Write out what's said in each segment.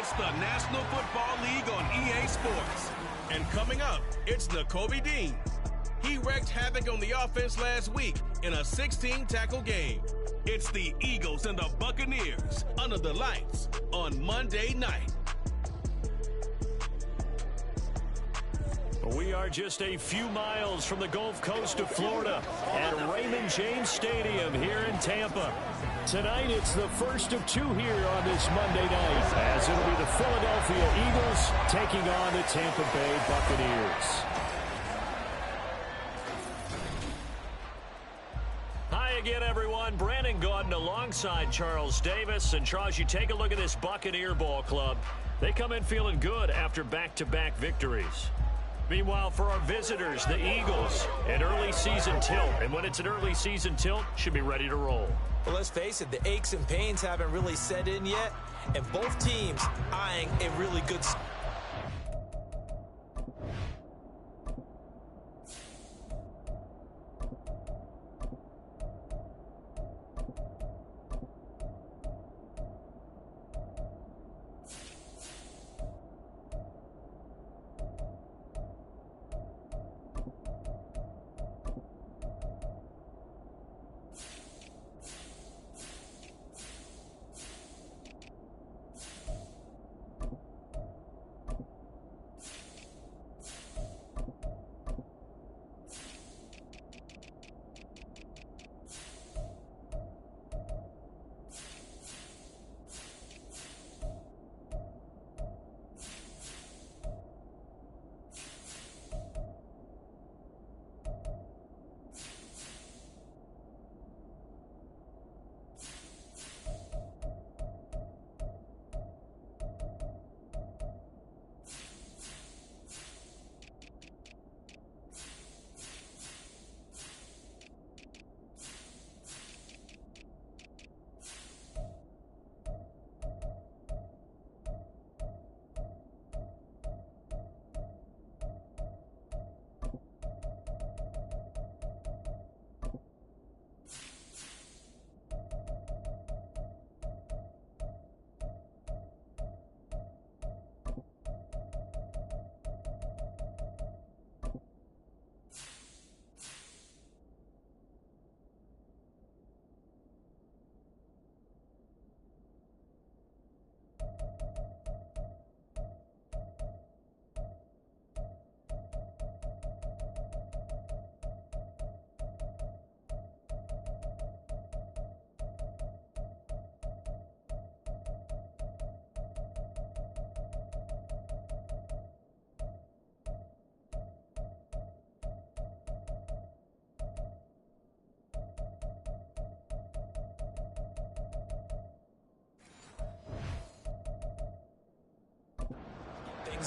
It's the National Football League on EA Sports. And coming up, it's Nakobe Dean. He wreaked havoc on the offense last week in a 16-tackle game. It's the Eagles and the Buccaneers under the lights on Monday night. We are just a few miles from the Gulf Coast of Florida at Raymond James Stadium here in Tampa. Tonight, it's the first of two here on this Monday night, as it'll be the Philadelphia Eagles taking on the Tampa Bay Buccaneers. Hi again, everyone. Brandon Gaudin alongside Charles Davis. And Charles, you take a look at this Buccaneer ball club. They come in feeling good after back-to-back victories. Meanwhile, for our visitors, the Eagles, an early season tilt. And when it's an early season tilt, should be ready to roll. Well, let's face it, the aches and pains haven't really set in yet. And both teams eyeing a really good...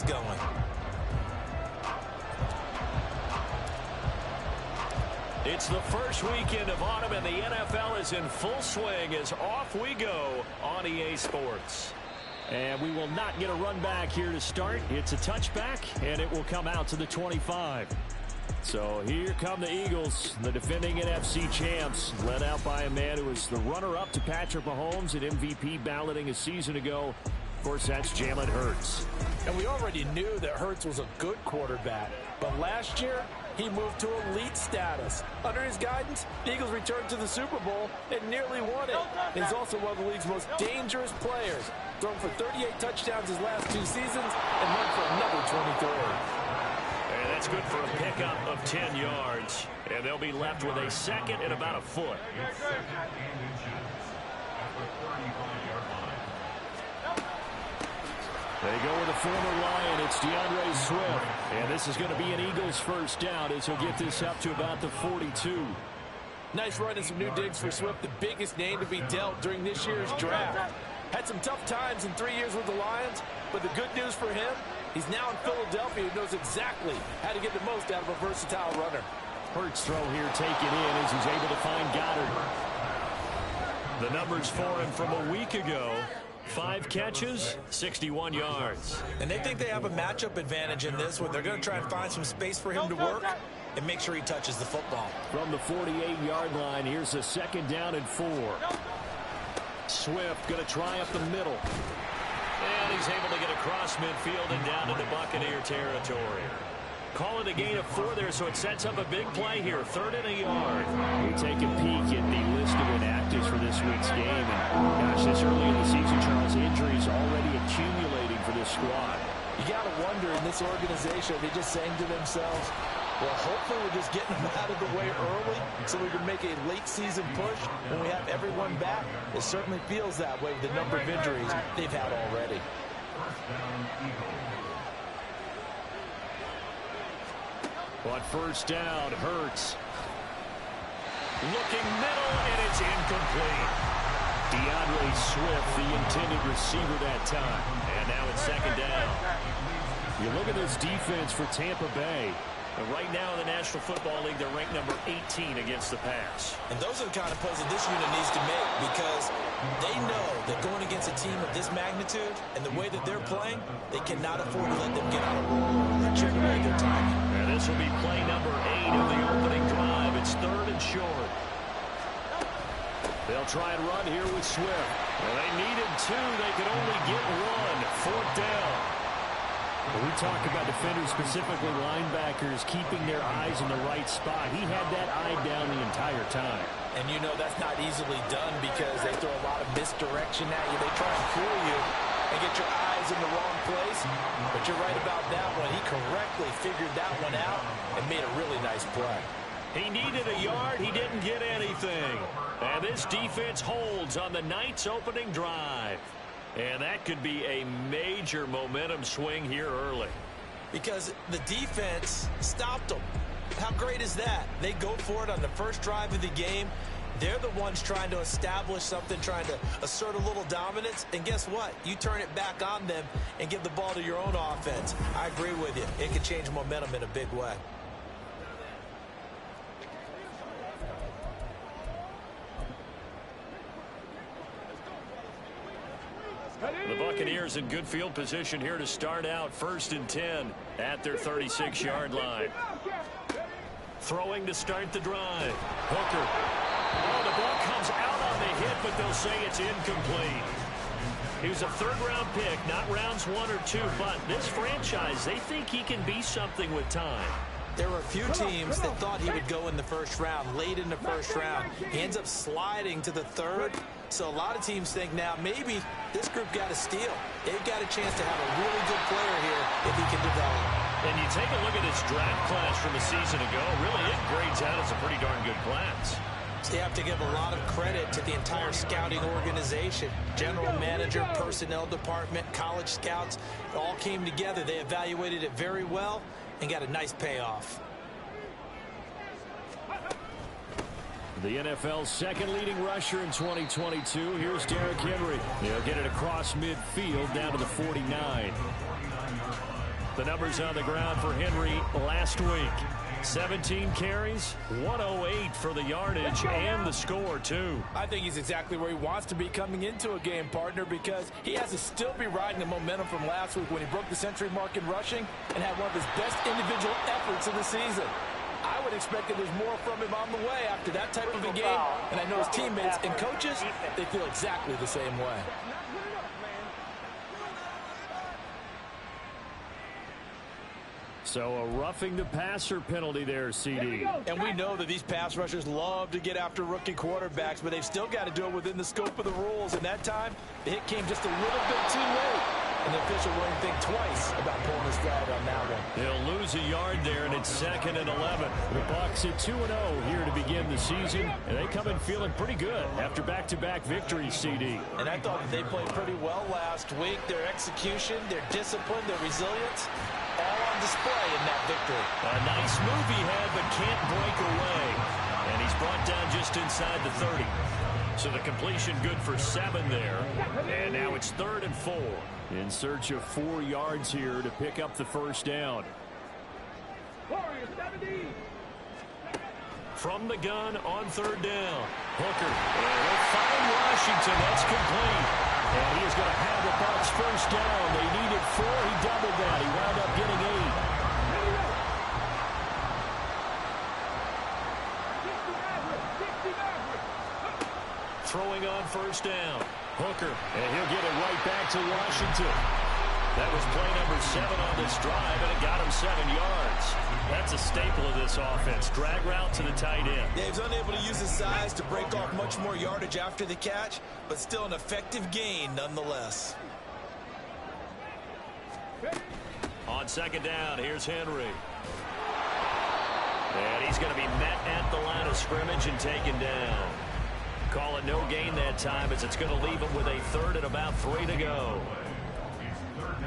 going. It's the first weekend of autumn, and the NFL is in full swing as off we go on EA Sports. And we will not get a run back here to start. It's a touchback, and it will come out to the 25. So here come the Eagles, the defending NFC champs, led out by a man who was the runner-up to Patrick Mahomes at MVP balloting a season ago. Of course, that's Jalen Hurts. And we already knew that Hurts was a good quarterback. But last year, he moved to elite status. Under his guidance, the Eagles returned to the Super Bowl and nearly won it. He's also one of the league's most dangerous players. Thrown for 38 touchdowns his last two seasons and run for another 23. And that's good for a pickup of 10 yards. And they'll be left with a second and about a foot. They go with a former Lion. It's DeAndre Swift. And this is going to be an Eagles first down as he'll get this up to about the 42. Nice run and some new digs for Swift, the biggest name to be dealt during this year's draft. Had some tough times in 3 years with the Lions, but the good news for him, he's now in Philadelphia and knows exactly how to get the most out of a versatile runner. Hurts throw here taken in as he's able to find Goddard. The numbers for him from a week ago. 5 catches, 61 yards. And they think they have a matchup advantage in this one. They're going to try and find some space for him to work and make sure he touches the football. From the 48-yard line, here's a second down and 4. Swift going to try up the middle. And he's able to get across midfield and down into Buccaneer territory. Call it a gain of 4 there, so it sets up a big play here. 3rd and a yard. We take a peek at the list of inactives for this week's game. And gosh, this early in the season, Charles, injuries already accumulating for this squad. You got to wonder in this organization, are they just saying to themselves, well, hopefully we're just getting them out of the way early so we can make a late season push when we have everyone back. It certainly feels that way with the number of injuries they've had already. But first down, Hurts. Looking middle, and it's incomplete. DeAndre Swift, the intended receiver that time. And now it's 2nd down. You look at this defense for Tampa Bay. And right now in the National Football League, they're ranked number 18 against the pass. And those are the kind of plays that this unit needs to make because they know that going against a team of this magnitude and the way that they're playing, they cannot afford to let them get out of roll or chip away their timing. And this will be play number 8 of the opening drive. It's 3rd and short. They'll try and run here with Swift. Well, they needed 2. They could only get 1. 4th down. When we talk about defenders, specifically linebackers, keeping their eyes in the right spot, he had that eye down the entire time. And you know that's not easily done because they throw a lot of misdirection at you. They try and fool you and get your eyes in the wrong place. But you're right about that one. He correctly figured that one out and made a really nice play. He needed a yard. He didn't get anything. And this defense holds on the Knights' opening drive. And that could be a major momentum swing here early. Because the defense stopped them. How great is that? They go for it on the first drive of the game. They're the ones trying to establish something, trying to assert a little dominance. And guess what? You turn it back on them and give the ball to your own offense. I agree with you. It can change momentum in a big way. The Buccaneers in good field position here to start out. 1st and 10 at their 36-yard line. Throwing to start the drive. Hooker. Oh, the ball comes out on the hit, but they'll say it's incomplete. He was a 3rd-round pick, not rounds 1 or 2, but this franchise, they think he can be something with time. There were a few teams that thought he would go in the 1st round, late in the 1st round. He ends up sliding to the 3rd. So a lot of teams think now maybe this group got a steal. They've got a chance to have a really good player here if he can develop. And you take a look at his draft class from a season ago, really it grades out as a pretty darn good class. So you have to give a lot of credit to the entire scouting organization. General manager, personnel department, college scouts, it all came together. They evaluated it very well and got a nice payoff. The NFL's 2nd leading rusher in 2022. Here's Derrick Henry. He'll get it across midfield down to the 49. The numbers on the ground for Henry last week. 17 carries, 108 for the yardage and the score, too. I think he's exactly where he wants to be coming into a game, partner, because he has to still be riding the momentum from last week when he broke the century mark in rushing and had one of his best individual efforts of the season. I would expect that there's more from him on the way after that type of a game, and I know his teammates and coaches, they feel exactly the same way. So a roughing the passer penalty there, CD. And we know that these pass rushers love to get after rookie quarterbacks, but they've still got to do it within the scope of the rules. And that time, the hit came just a little bit too late. And the official wouldn't think twice about pulling his flag on that one. They'll lose a yard there, and it's 2nd and 11. The Bucs at 2-0 here to begin the season, and they come in feeling pretty good after back-to-back victories, CD. And I thought that they played pretty well last week. Their execution, their discipline, their resilience, all on display in that victory. A nice move he had, but can't break away. And he's brought down just inside the 30. So the completion good for 7 there. And now it's 3rd and 4. In search of 4 yards here to pick up the 1st down. From the gun on 3rd down. Hooker will find Washington. That's complete. And he is going to have the Bucs 1st down. They needed 4. He doubled that. He wound up getting 8. Throwing on 1st down. Hooker, and he'll get it right back to Washington. That was play number 7 on this drive, and it got him 7 yards. That's a staple of this offense. Drag route to the tight end. Yeah, he's unable to use his size to break off much more yardage after the catch, but still an effective gain nonetheless. On second down, here's Henry. And he's going to be met at the line of scrimmage and taken down. Call it no gain that time, as it's going to leave him with a 3rd and about 3 to go.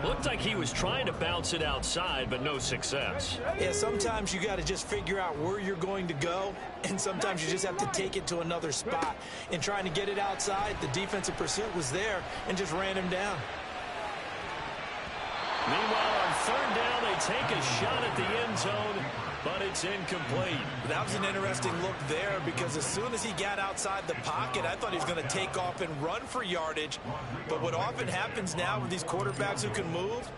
Looked like he was trying to bounce it outside, but no success. Yeah, sometimes you got to just figure out where you're going to go, and sometimes you just have to take it to another spot. In trying to get it outside, the defensive pursuit was there and just ran him down. Meanwhile, on 3rd down, they take a shot at the end zone, but it's incomplete. That was an interesting look there, because as soon as he got outside the pocket, I thought he was going to take off and run for yardage. But what often happens now with these quarterbacks who can move,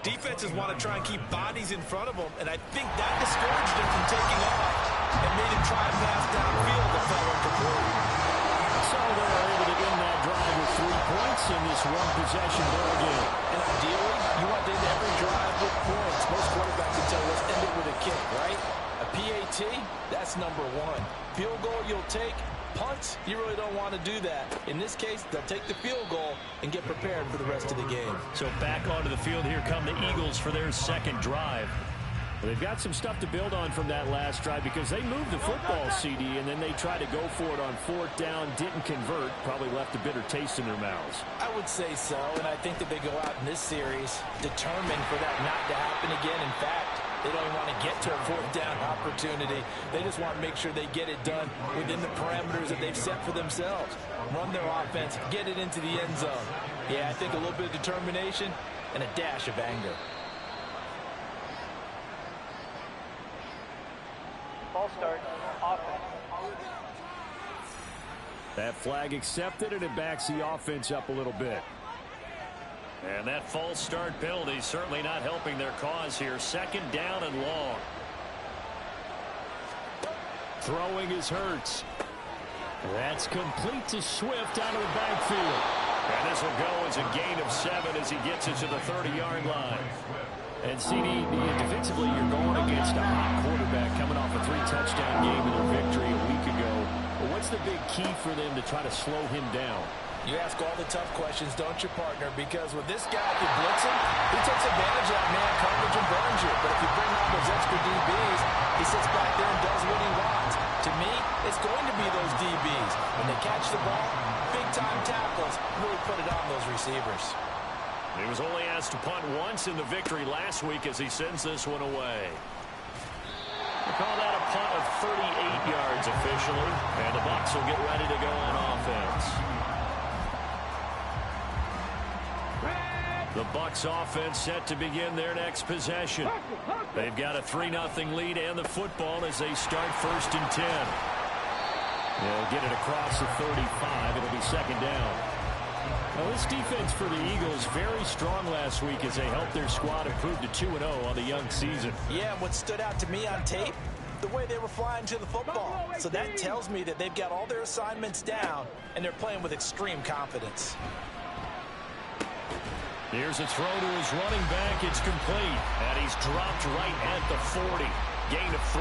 defenses want to try and keep bodies in front of them, and I think that discouraged him from taking off and made him try and pass downfield that fell incomplete. So they're able to end that drive with 3 points in this one-possession ball game. And ideally, you want to end every drive with points. Most quarterbacks can tell let's end it with a kick, right? A PAT, that's number 1. Field goal you'll take. Punts, you really don't want to do that. In this case, they'll take the field goal and get prepared for the rest of the game. So back onto the field, here come the Eagles for their 2nd drive. Well, they've got some stuff to build on from that last drive, because they moved the football, CD, and then they tried to go for it on 4th down, didn't convert, probably left a bitter taste in their mouths. I would say so, and I think that they go out in this series determined for that not to happen again. In fact, they don't even want to get to a 4th down opportunity. They just want to make sure they get it done within the parameters that they've set for themselves. Run their offense, get it into the end zone. Yeah, I think a little bit of determination and a dash of anger. Ball start, offense. That flag accepted, and it backs the offense up a little bit. And that false start penalty certainly not helping their cause here. 2nd down and long. Throwing is Hurts. That's complete to Swift out of the backfield. And this will go as a gain of 7 as he gets it to the 30-yard line. And CD, defensively, you're going against a hot quarterback coming off a 3-touchdown game in their victory a week ago. But what's the big key for them to try to slow him down? You ask all the tough questions, don't you, partner? Because with this guy, if you blitz him, he takes advantage of that man coverage and burns you. But if you bring on those extra DBs, he sits back there and does what he wants. To me, it's going to be those DBs. When they catch the ball, big-time tackles, really put it on those receivers. He was only asked to punt once in the victory last week as he sends this one away. They call that a punt of 38 yards officially, and the Bucs will get ready to go on offense. The Bucs offense set to begin their next possession. They've got a 3-0 lead and the football as they start 1st and 10. They'll get it across the 35. It'll be 2nd down. Well, this defense for the Eagles very strong last week as they helped their squad improve to 2-0 on the young season. Yeah, what stood out to me on tape, the way they were flying to the football. So that tells me that they've got all their assignments down and they're playing with extreme confidence. Here's a throw to his running back. It's complete. And he's dropped right at the 40. Gain of 3.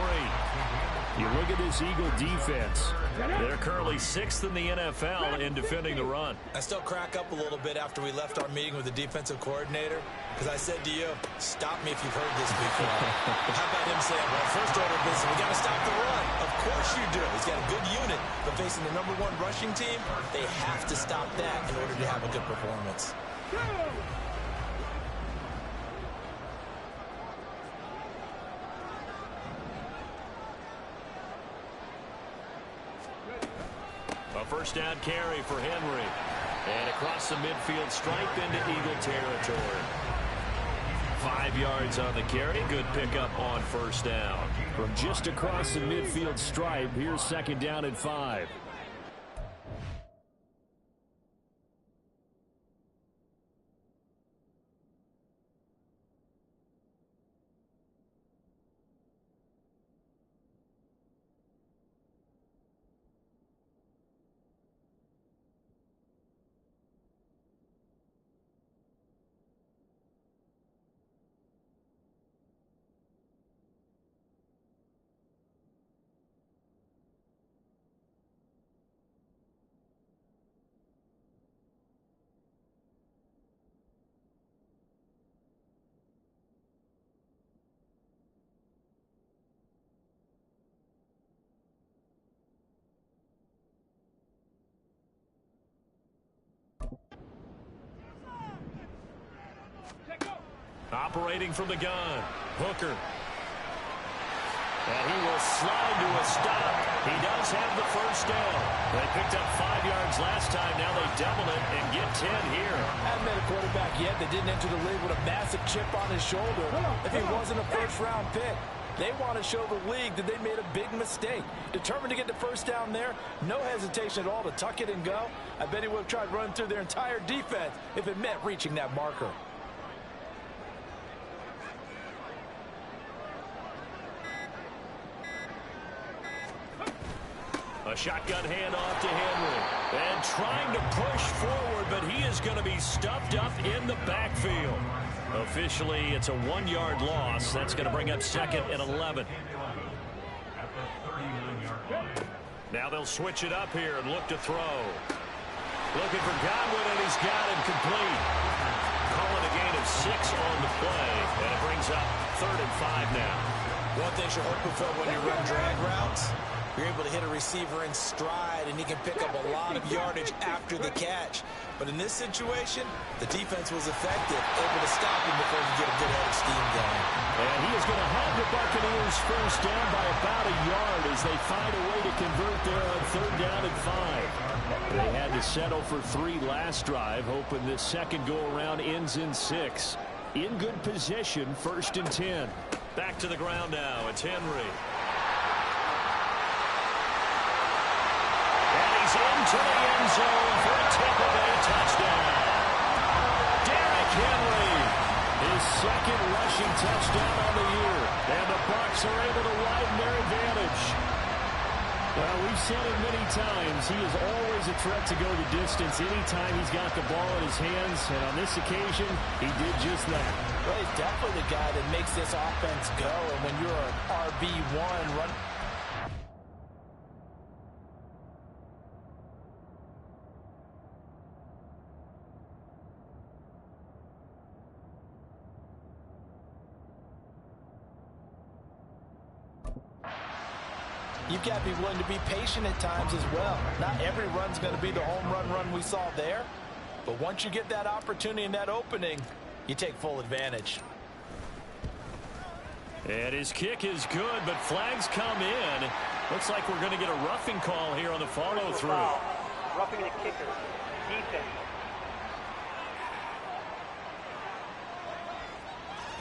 You look at this Eagle defense. They're currently 6th in the NFL in defending the run. I still crack up a little bit after we left our meeting with the defensive coordinator, because I said to you, stop me if you've heard this before. How about him saying, well, first order of business, we got to stop the run. Of course you do. He's got a good unit, but facing the #1 rushing team, they have to stop that in order to have a good performance. A 1st down carry for Henry. And across the midfield stripe into Eagle territory. 5 yards on the carry. Good pickup on 1st down. From just across the midfield stripe, here's 2nd down and 5. Operating from the gun, Hooker. And he will slide to a stop. He does have the first down. They picked up 5 yards last time. Now they double it and get 10 here. Haven't met a quarterback yet that didn't enter the league with a massive chip on his shoulder if he wasn't a first-round pick. They want to show the league that they made a big mistake. Determined to get the first down there, no hesitation at all to tuck it and go. I bet he would have tried running through their entire defense if it meant reaching that marker. A shotgun handoff to Henry. And trying to push forward, but he is going to be stuffed up in the backfield. Officially, it's a 1-yard loss. That's going to bring up second and 11. Now they'll switch it up here and look to throw. Looking for Godwin, and he's got him complete. Calling a gain of 6 on the play, and it brings up 3rd and 5 now. One thing you're hoping for when you run drag routes, you're able to hit a receiver in stride, and he can pick up a lot of yardage after the catch. But in this situation, the defense was effective, able to stop him before he could get a good head of steam going. And he is going to have the Buccaneers first down by about a yard as they find a way to convert there on 3rd down and 5. They had to settle for 3 last drive, hoping this second go-around ends in 6. In good position, 1st and 10. Back to the ground now. It's Henry. He's into the end zone for a Tampa Bay touchdown. Derrick Henry, his 2nd rushing touchdown on the year. And the Bucs are able to widen their advantage. Well, we've said it many times. He is always a threat to go the distance anytime he's got the ball in his hands. And on this occasion, he did just that. Well, he's definitely the guy that makes this offense go. And when you're an RB1 run... You've got to be willing to be patient at times as well. Not every run's going to be the home run we saw there. But once you get that opportunity and that opening, you take full advantage. And his kick is good, but flags come in. Looks like we're going to get a roughing call here on the follow-through. Roughing the kicker. Defense.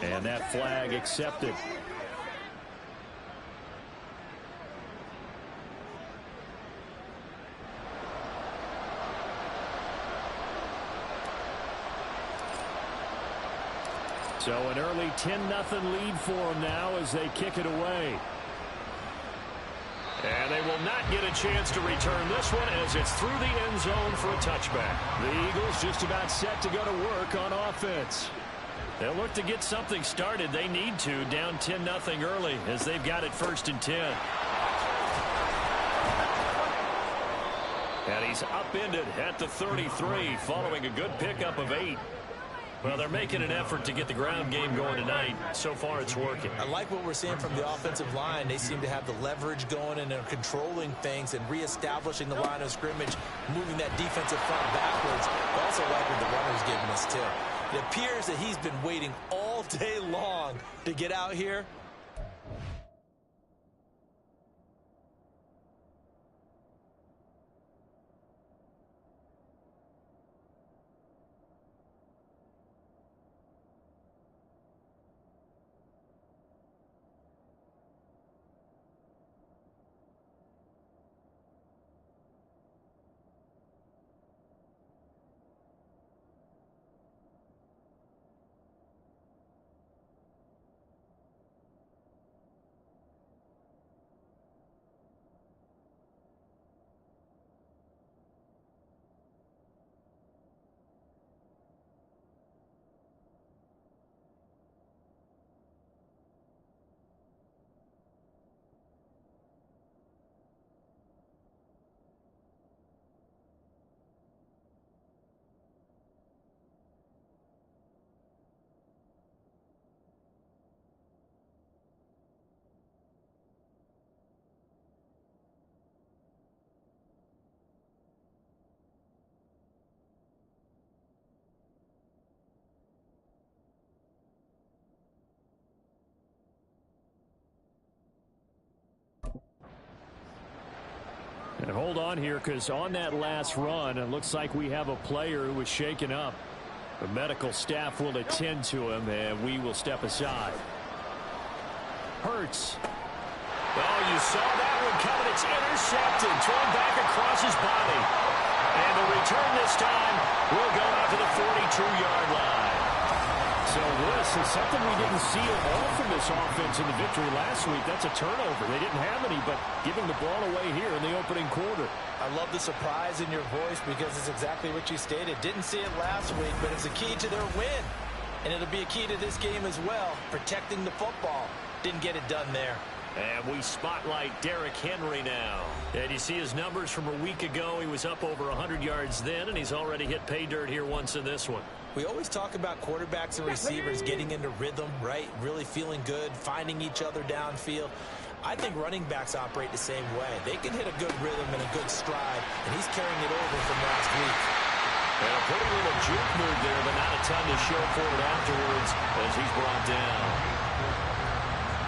And that flag accepted. So an early 10-0 lead for them now as they kick it away. And they will not get a chance to return this one as it's through the end zone for a touchback. The Eagles just about set to go to work on offense. They'll look to get something started. They need to, down 10-0 early as they've got it 1st and 10. And he's upended at the 33 following a good pickup of 8. Well, they're making an effort to get the ground game going tonight. So far, it's working. I like what we're seeing from the offensive line. They seem to have the leverage going, and they're controlling things and reestablishing the line of scrimmage, moving that defensive front backwards. I also like what the runner's giving us, too. It appears that he's been waiting all day long to get out here. hold on here because on that last run, it looks like we have a player who was shaken up. The medical staff will attend to him, and we will step aside. Hurts. Oh, you saw that one coming. It's intercepted. Thrown back across his body. And the return this time will go out to the 42-yard line. So this is something we didn't see at all from this offense in the victory last week. That's a turnover. They didn't have any, but giving the ball away here in the opening quarter. I love the surprise in your voice because it's exactly what you stated. Didn't see it last week, but it's a key to their win. And it'll be a key to this game as well, protecting the football. Didn't get it done there. And we spotlight Derrick Henry now. And you see his numbers from a week ago. He was up over 100 yards then, and he's already hit pay dirt here once in this one. We always talk about quarterbacks and receivers getting into rhythm, right? Really feeling good, finding each other downfield. I think running backs operate the same way. They can hit a good rhythm and a good stride, and he's carrying it over from last week. And a pretty little juke move there, but not a ton to show for it afterwards as he's brought down.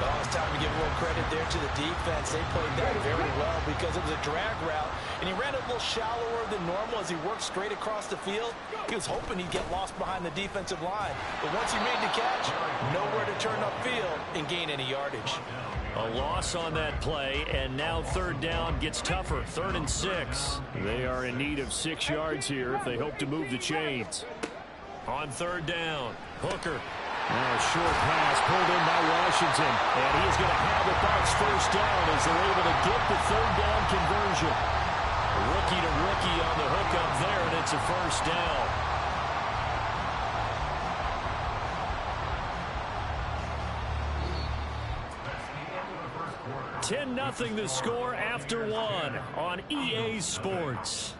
Well, it's time to give a little credit there to the defense. They played that very well because it was a drag route, and he ran a little shallower than normal as he worked straight across the field. He was hoping he'd get lost behind the defensive line, but once he made the catch, nowhere to turn upfield and gain any yardage. A loss on that play, and now third down gets tougher. 3rd and 6. They are in need of 6 yards here if they hope to move the chains. On 3rd down, Hooker. Now a short pass pulled in by Washington, and he's going to have the Bucs first down as they're able to get the 3rd down conversion. Rookie to rookie on the hook up there, and it's a first down. $10-0 the score after 1 on EA Sports.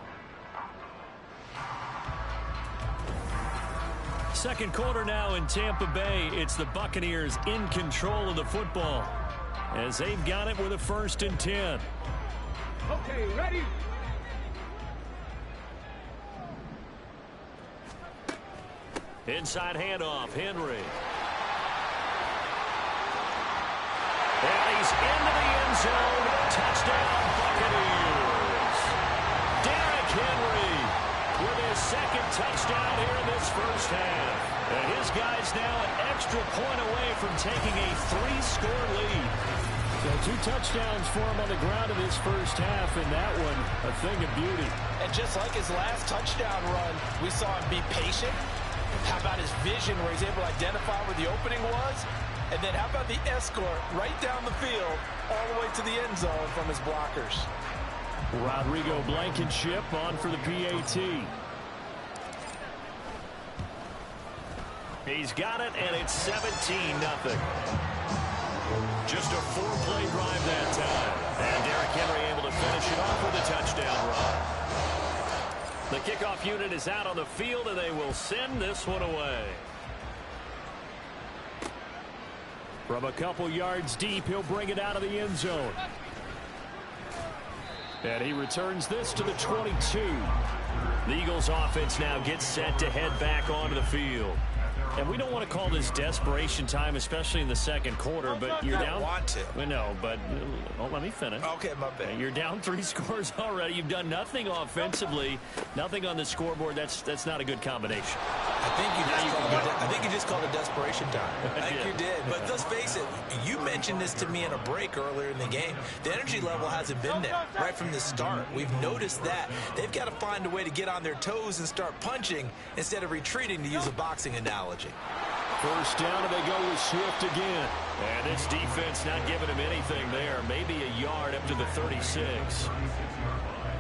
Second quarter now in Tampa Bay. It's the Buccaneers in control of the football as they've got it with a 1st and 10. Okay, ready? Inside handoff, Henry. And he's into the end zone. Touchdown, Buccaneers. Derrick Henry with his 2nd touchdown here in this first half. And his guy's now an extra point away from taking a 3-score lead. So 2 touchdowns for him on the ground in this first half, and that one a thing of beauty. And just like his last touchdown run, we saw him be patient. How about his vision where he's able to identify where the opening was? And then how about the escort right down the field all the way to the end zone from his blockers? Rodrigo Blankenship on for the PAT. He's got it, and it's 17-0. Just a 4-play drive that time. And Derrick Henry able to finish it off with a touchdown run. The kickoff unit is out on the field, and they will send this one away. From a couple yards deep, he'll bring it out of the end zone. And he returns this to the 22. The Eagles offense now gets set to head back onto the field. And we don't want to call this desperation time, especially in the second quarter, but you're down. Want to. We know, but let me finish. Okay, my bad. You're down 3 scores already. You've done nothing offensively, nothing on the scoreboard. That's not a good combination. I think you just called it desperation time. I think you did. But let's face it, you mentioned this to me in a break earlier in the game. The energy level hasn't been there right from the start. We've noticed that. They've got to find a way to get on their toes and start punching instead of retreating, to use a boxing analogy. First down, and they go with Swift again. And this defense not giving him anything there. Maybe a yard up to the 36.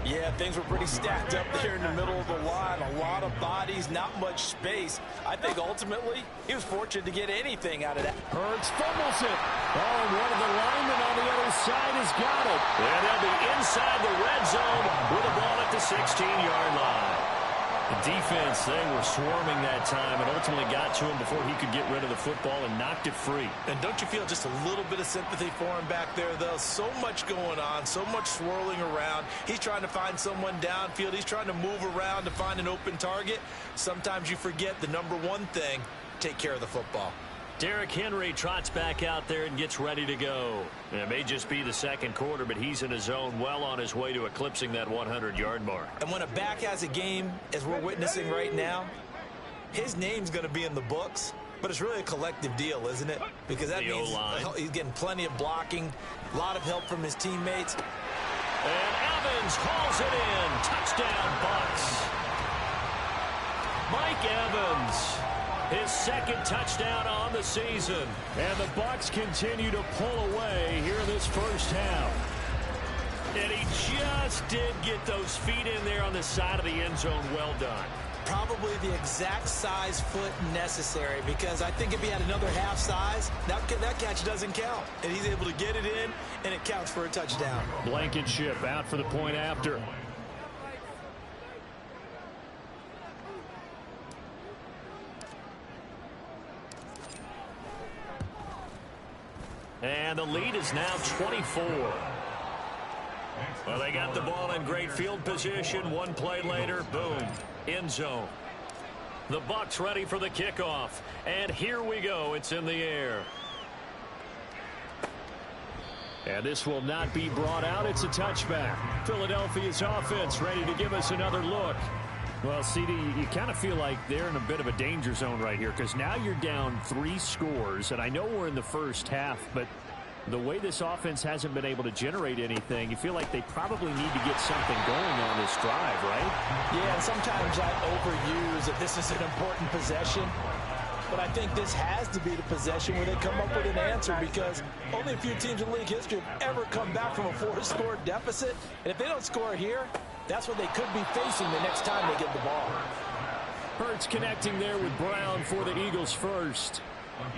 Yeah, things were pretty stacked up there in the middle of the line. A lot of bodies, not much space. I think ultimately he was fortunate to get anything out of that. Hurts fumbles it. Oh, and one of the linemen on the other side has got it. And they'll be inside the red zone with a ball at the 16-yard line. The defense, they were swarming that time and ultimately got to him before he could get rid of the football and knocked it free. And don't you feel just a little bit of sympathy for him back there, though? So much going on, so much swirling around. He's trying to find someone downfield. He's trying to move around to find an open target. Sometimes you forget the number one thing: take care of the football. Derrick Henry trots back out there and gets ready to go. It may just be the second quarter, but he's in his zone, well on his way to eclipsing that 100-yard mark. And when a back has a game, as we're witnessing right now, his name's going to be in the books, but it's really a collective deal, isn't it? Because that means he's getting plenty of blocking, a lot of help from his teammates. And Evans hauls it in. Touchdown, Bucs. Mike Evans, his second touchdown on the season. And the Bucs continue to pull away here in this first half. And he just did get those feet in there on the side of the end zone. Well done. Probably the exact size foot necessary, because I think if he had another half size, that catch doesn't count. And he's able to get it in, and it counts for a touchdown. Blankenship out for the point after. And the lead is now 24. Well, they got the ball in great field position. One play later, boom, end zone. The Bucs ready for the kickoff. And here we go. It's in the air. And this will not be brought out. It's a touchback. Philadelphia's offense ready to give us another look. Well, CD, you kind of feel like they're in a bit of a danger zone right here, because now you're down 3 scores, and I know we're in the first half, but the way this offense hasn't been able to generate anything, you feel like they probably need to get something going on this drive, right? Yeah, and sometimes I overuse that this is an important possession, but I think this has to be the possession where they come up with an answer, because only a few teams in league history have ever come back from a 4-score deficit, and if they don't score here, that's what they could be facing the next time they get the ball. Hurts connecting there with Brown for the Eagles first.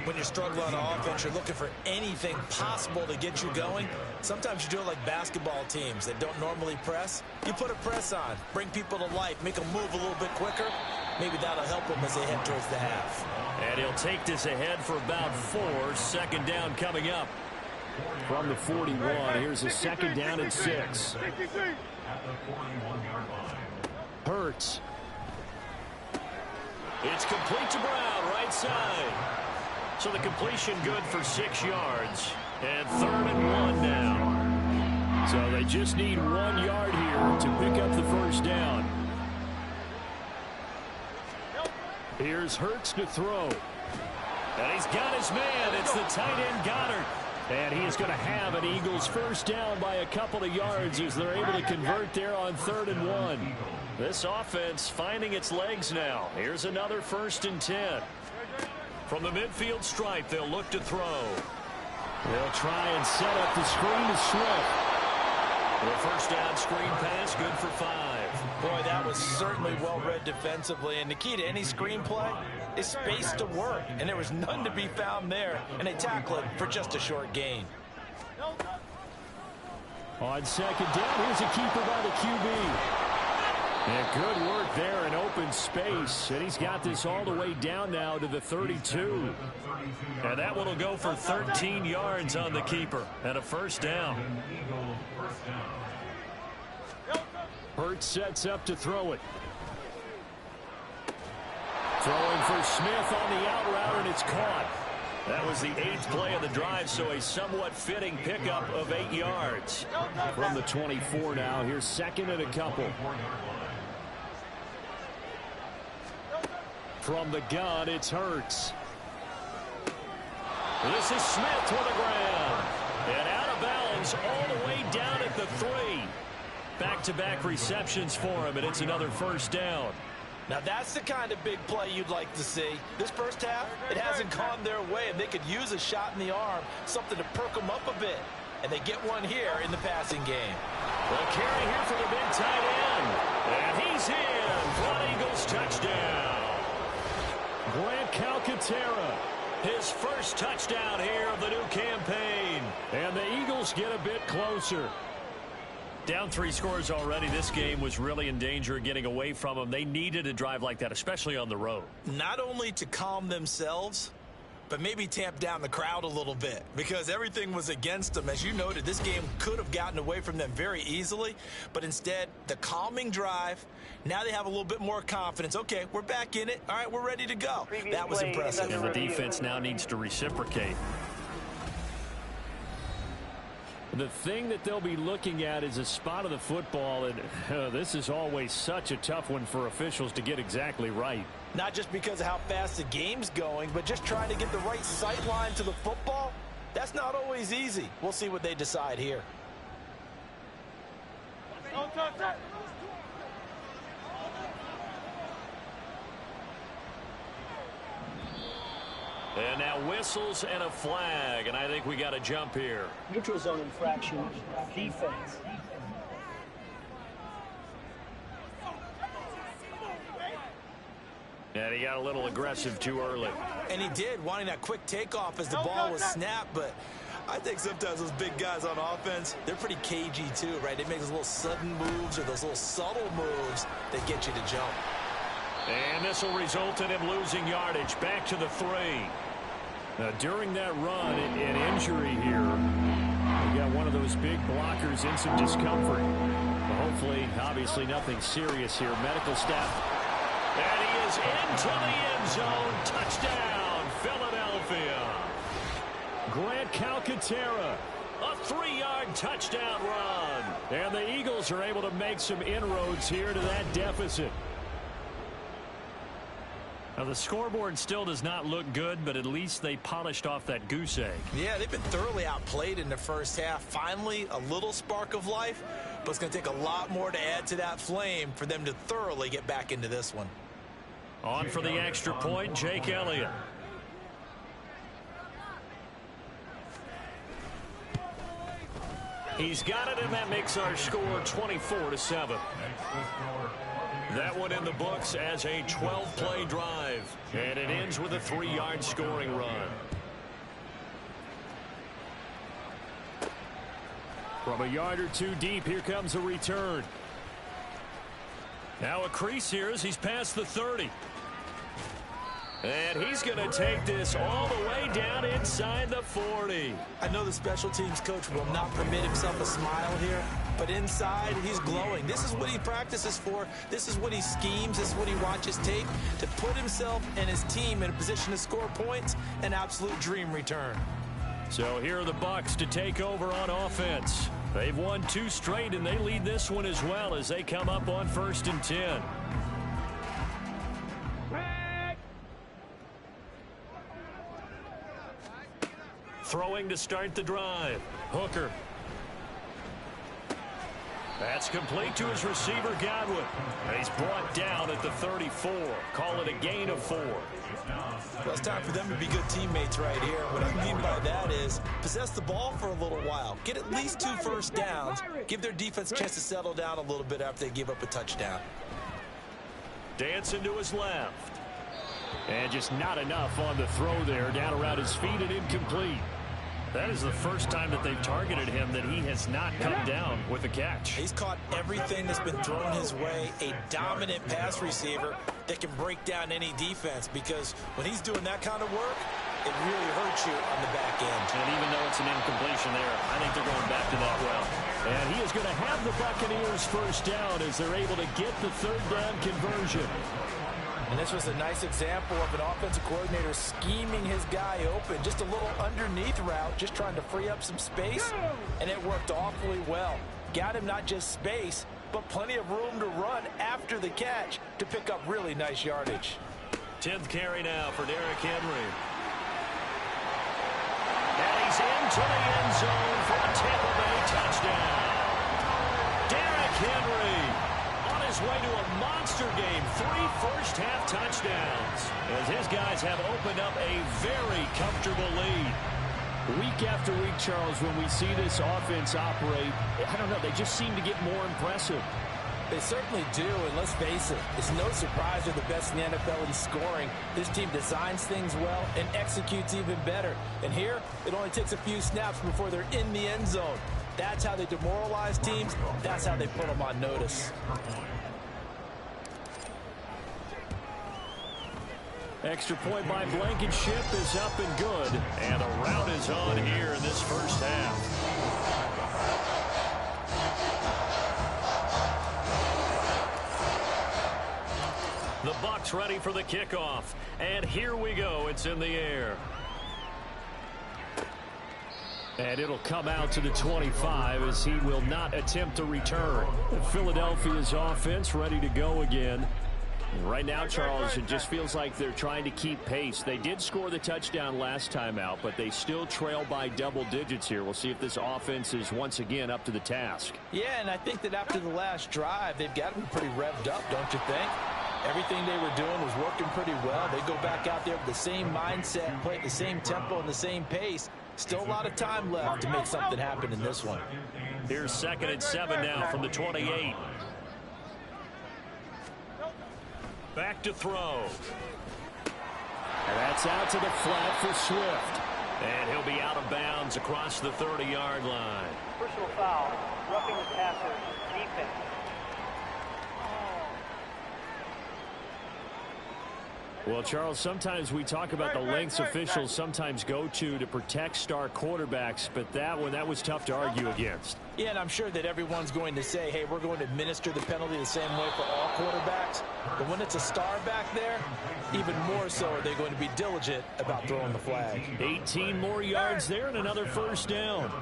When you're struggling on offense, you're looking for anything possible to get you going. Sometimes you do it like basketball teams that don't normally press. You put a press on, bring people to life, make them move a little bit quicker. Maybe that'll help them as they head towards the half. And he'll take this ahead for about 4. Second down coming up. From the 41, here's a second down and 6. Hurts. It's complete to Brown, right side. So the completion good for 6 yards. And 3rd and 1 now. So they just need 1 yard here to pick up the first down. Here's Hurts to throw. And he's got his man. It's the tight end Goddard. And he is going to have an Eagles first down by a couple of yards as they're able to convert there on 3rd and 1. This offense finding its legs now. Here's another 1st and 10. From the midfield stripe, they'll look to throw. They'll try and set up the screen to Swift. The first down screen pass, good for 5. Boy, that was certainly well read defensively. And the key to any screen play is space to work. And there was none to be found there. And they tackle it for just a short gain. On second down, here's a keeper by the QB. And good work there in open space. And he's got this all the way down now to the 32. And that one will go for 13 yards on the keeper. And a first down. Hurts sets up to throw it. Throwing for Smith on the out route, and it's caught. That was the 8th play of the drive, so a somewhat fitting pickup of 8 yards. From the 24 now, here's 2nd and a couple. From the gun, it's Hurts. This is Smith with the ground. And out of bounds all the way down at the 3. Back-to-back receptions for him, and it's another first down. Now that's the kind of big play you'd like to see. This first half, it hasn't gone their way, and they could use a shot in the arm, something to perk them up a bit. And they get one here in the passing game. Well, carry here for the big tight end. And he's in for an Eagles touchdown. Grant Calcaterra. His first touchdown here of the new campaign. And the Eagles get a bit closer. Down 3 scores already. This game was really in danger of getting away from them. They needed a drive like that, especially on the road. Not only to calm themselves, but but maybe tamp down the crowd a little bit because everything was against them. As you noted, this game could have gotten away from them very easily, but instead, the calming drive, now they have a little bit more confidence. Okay, we're back in it. All right, we're ready to go. That was impressive. And the defense now needs to reciprocate. The thing that they'll be looking at is a spot of the football, and this is always such a tough one for officials to get exactly right. Not just because of how fast the game's going, but just trying to get the right sight line to the football. That's not always easy. We'll see what they decide here. And now whistles and a flag, and I think we got a jump here. Neutral zone infraction, defense. And he got a little aggressive too early. And he did, wanting that quick takeoff as the ball was snapped, but I think sometimes those big guys on offense, they're pretty cagey too, right? They make those little sudden moves or those little subtle moves that get you to jump. And this will result in him losing yardage. Back to the 3. Now, during that run, an injury here. We got one of those big blockers in some discomfort. But hopefully, obviously, nothing serious here. Medical staff. And he is into the end zone. Touchdown, Philadelphia. Grant Calcaterra. A 3-yard touchdown run. And the Eagles are able to make some inroads here to that deficit. Now, the scoreboard still does not look good, but at least they polished off that goose egg. Yeah, they've been thoroughly outplayed in the first half. Finally, a little spark of life, but it's going to take a lot more to add to that flame for them to thoroughly get back into this one. On for the extra point, Jake Elliott. He's got it, and that makes our score 24-7. That one in the books as a 12-play drive. And it ends with a 3-yard scoring run. From a yard or two deep, here comes a return. Now a crease here as he's past the 30. And he's going to take this all the way down inside the 40. I know the special teams coach will not permit himself a smile here, but inside he's glowing. This is what he practices for. This is what he schemes. This is what he watches tape to put himself and his team in a position to score points. An absolute dream return. So here are the Bucs to take over on offense. They've won 2 straight, and they lead this one as well as they come up on 1st and 10. Throwing to start the drive. Hooker. That's complete to his receiver, Godwin. And he's brought down at the 34. Call it a gain of 4. Well, it's time for them to be good teammates right here. What I mean by that is possess the ball for a little while. Get at least 2 first downs. Give their defense a chance to settle down a little bit after they give up a touchdown. Dancing to his left. And just not enough on the throw there. Down around his feet and incomplete. That is the first time that they've targeted him that he has not come down with a catch. He's caught everything that's been thrown his way. A dominant pass receiver that can break down any defense, because when he's doing that kind of work, it really hurts you on the back end. And even though it's an incompletion there, I think they're going back to that well. And he is going to have the Buccaneers first down as they're able to get the 3rd down conversion. And this was a nice example of an offensive coordinator scheming his guy open. Just a little underneath route, just trying to free up some space, and it worked awfully well. Got him not just space, but plenty of room to run after the catch to pick up really nice yardage. 10th carry now for Derrick Henry. And he's into the end zone for a Tampa Bay touchdown. Derrick Henry on his way to a monster game. 3 first-half touchdowns as his guys have opened up a very comfortable lead. Week after week, Charles, when we see this offense operate, I don't know, they just seem to get more impressive. They certainly do, and let's face it, it's no surprise they're the best in the NFL in scoring. This team designs things well and executes even better. And here, it only takes a few snaps before they're in the end zone. That's how they demoralize teams. That's how they put them on notice. Extra point by Blankenship is up and good. And the rout is on here in this first half. The Bucs ready for the kickoff. And here we go. It's in the air. And it'll come out to the 25 as he will not attempt to return. Philadelphia's offense ready to go again. And right now, Charles, it just feels like they're trying to keep pace. They did score the touchdown last time out, but they still trail by double digits here. We'll see if this offense is once again up to the task. Yeah, and I think that after the last drive, they've got to be pretty revved up, don't you think? Everything they were doing was working pretty well. They go back out there with the same mindset, play at the same tempo and the same pace. Still a lot of time left to make something happen in this one. Here's 2nd and 7 now from the 28. Back to throw. And that's out to the flat for Swift. And he'll be out of bounds across the 30-yard line. Personal foul, roughing the passer, defense. Well, Charles, sometimes we talk about the lengths officials sometimes go to protect star quarterbacks, but that one, that was tough to argue against. Yeah, and I'm sure that everyone's going to say, hey, we're going to administer the penalty the same way for all quarterbacks. But when it's a star back there, even more so are they going to be diligent about throwing the flag. 18 more yards there and another first down.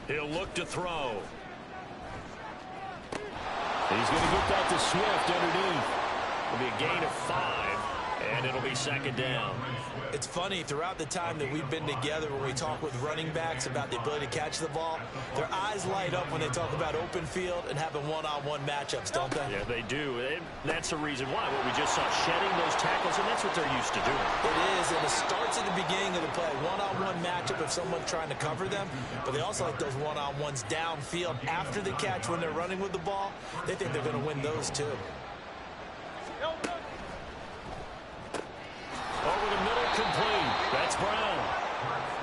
He'll look to throw. He's going to get that to Swift underneath. It'll be a gain of 5, and it'll be 2nd down. It's funny, throughout the time that we've been together when we talk with running backs about the ability to catch the ball, their eyes light up when they talk about open field and having one-on-one matchups, don't they? Yeah, they do. And that's the reason why. What we just saw, shedding those tackles, and that's what they're used to doing. It is, and it starts at the beginning of the play. One-on-one matchup if someone's trying to cover them, but they also like those one-on-ones downfield after the catch when they're running with the ball. They think they're going to win those too. Over the middle, complete. That's Brown.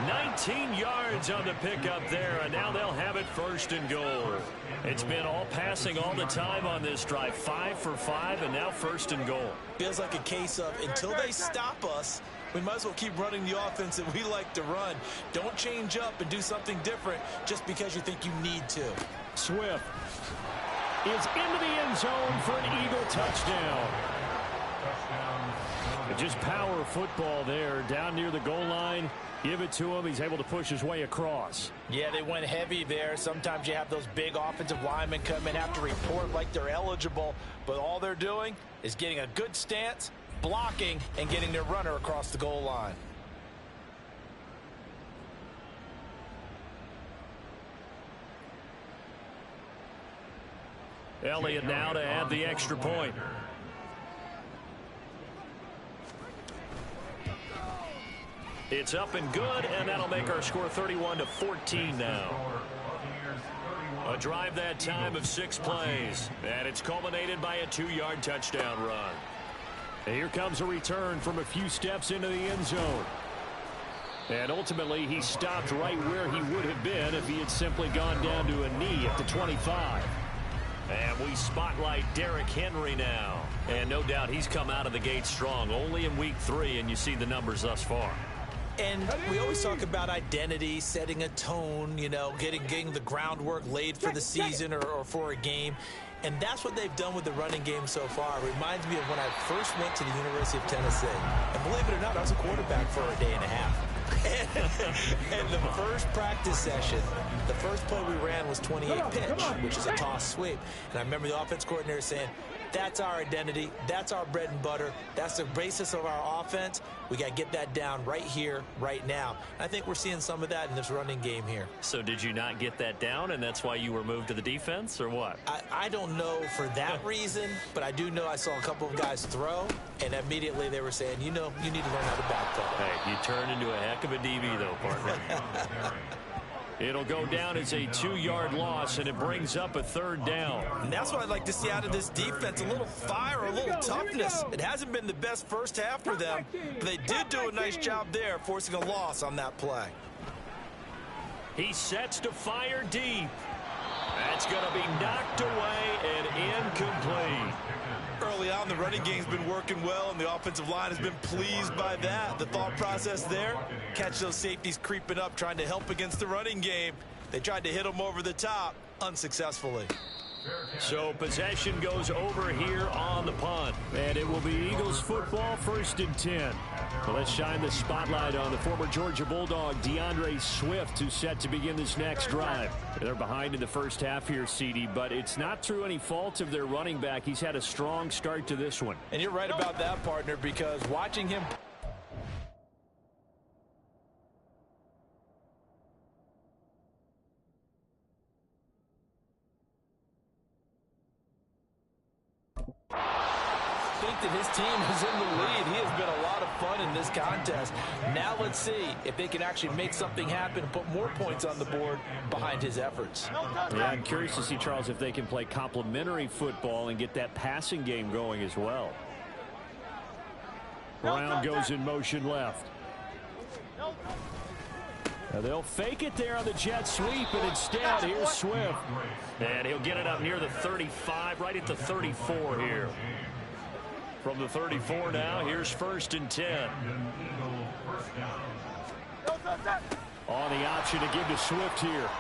19 yards on the pickup there, and now they'll have it 1st and goal. It's been all passing all the time on this drive. 5 for 5, and now 1st and goal. Feels like a case of until they stop us, we might as well keep running the offense that we like to run. Don't change up and do something different just because you think you need to. Swift is into the end zone for an Eagle touchdown. Just power football there down near the goal line. Give it to him. He's able to push his way across. Yeah, they went heavy there. Sometimes you have those big offensive linemen come in, have to report like they're eligible, but all they're doing is getting a good stance, blocking, and getting their runner across the goal line. Elliott now to add the extra point. It's up and good, and that'll make our score 31-14 now. A drive that time of 6 plays, and it's culminated by a 2-yard touchdown run. And here comes a return from a few steps into the end zone. And ultimately, he stopped right where he would have been if he had simply gone down to a knee at the 25. And we spotlight Derrick Henry now. And no doubt he's come out of the gate strong, only in week 3, and you see the numbers thus far. And we always talk about identity, setting a tone, you know, getting the groundwork laid for the season or for a game. And that's what they've done with the running game so far. It reminds me of when I first went to the University of Tennessee. And believe it or not, I was a quarterback for a day and a half. And the first practice session, the first play we ran was 28 pitch, which is a toss sweep. And I remember the offense coordinator saying, that's our identity. That's our bread and butter. That's the basis of our offense. We got to get that down right here, right now. I think we're seeing some of that in this running game here. So did you not get that down, and that's why you were moved to the defense, or what? I don't know for that reason, but I do know I saw a couple of guys throw, and immediately they were saying, you know, you need to learn how to back up. Hey, you turned into a heck of a DB, though, partner. It'll go down as a 2-yard loss, and it brings up a 3rd down. And that's what I'd like to see out of this defense, a little fire, a little toughness. It hasn't been the best first half for them, but they did do a nice job there, forcing a loss on that play. He sets to fire deep. That's going to be knocked away and incomplete. Early on, the running game's been working well, and the offensive line has been pleased by that. The thought process there, catch those safeties creeping up, trying to help against the running game. They tried to hit them over the top, unsuccessfully. So possession goes over here on the punt. And it will be Eagles football, 1st and 10. Well, let's shine the spotlight on the former Georgia Bulldog, DeAndre Swift, who's set to begin this next drive. They're behind in the first half here, CD, but it's not through any fault of their running back. He's had a strong start to this one. And you're right about that, partner, because watching him... that his team is in the lead. He has been a lot of fun in this contest. Now let's see if they can actually make something happen and put more points on the board behind his efforts. Yeah, I'm curious to see, Charles, if they can play complementary football and get that passing game going as well. Brown goes in motion left. Now they'll fake it there on the jet sweep, and instead, here's Swift. And he'll get it up near the 35, right at the 34 here. From the 34 now, here's 1st and 10. On the option to give to Swift here.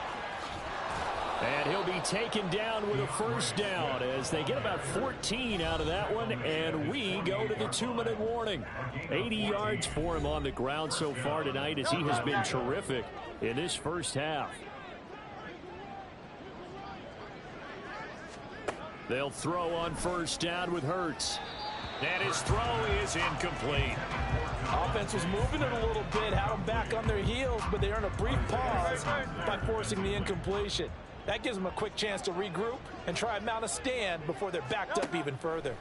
And he'll be taken down with a 1st down as they get about 14 out of that one, and we go to the 2-minute warning. 80 yards for him on the ground so far tonight as he has been terrific in this first half. They'll throw on 1st down with Hurts. And his throw is incomplete. Offense was moving it a little bit, had them back on their heels, but they earned a brief pause by forcing the incompletion. That gives them a quick chance to regroup and try and mount a stand before they're backed up even further.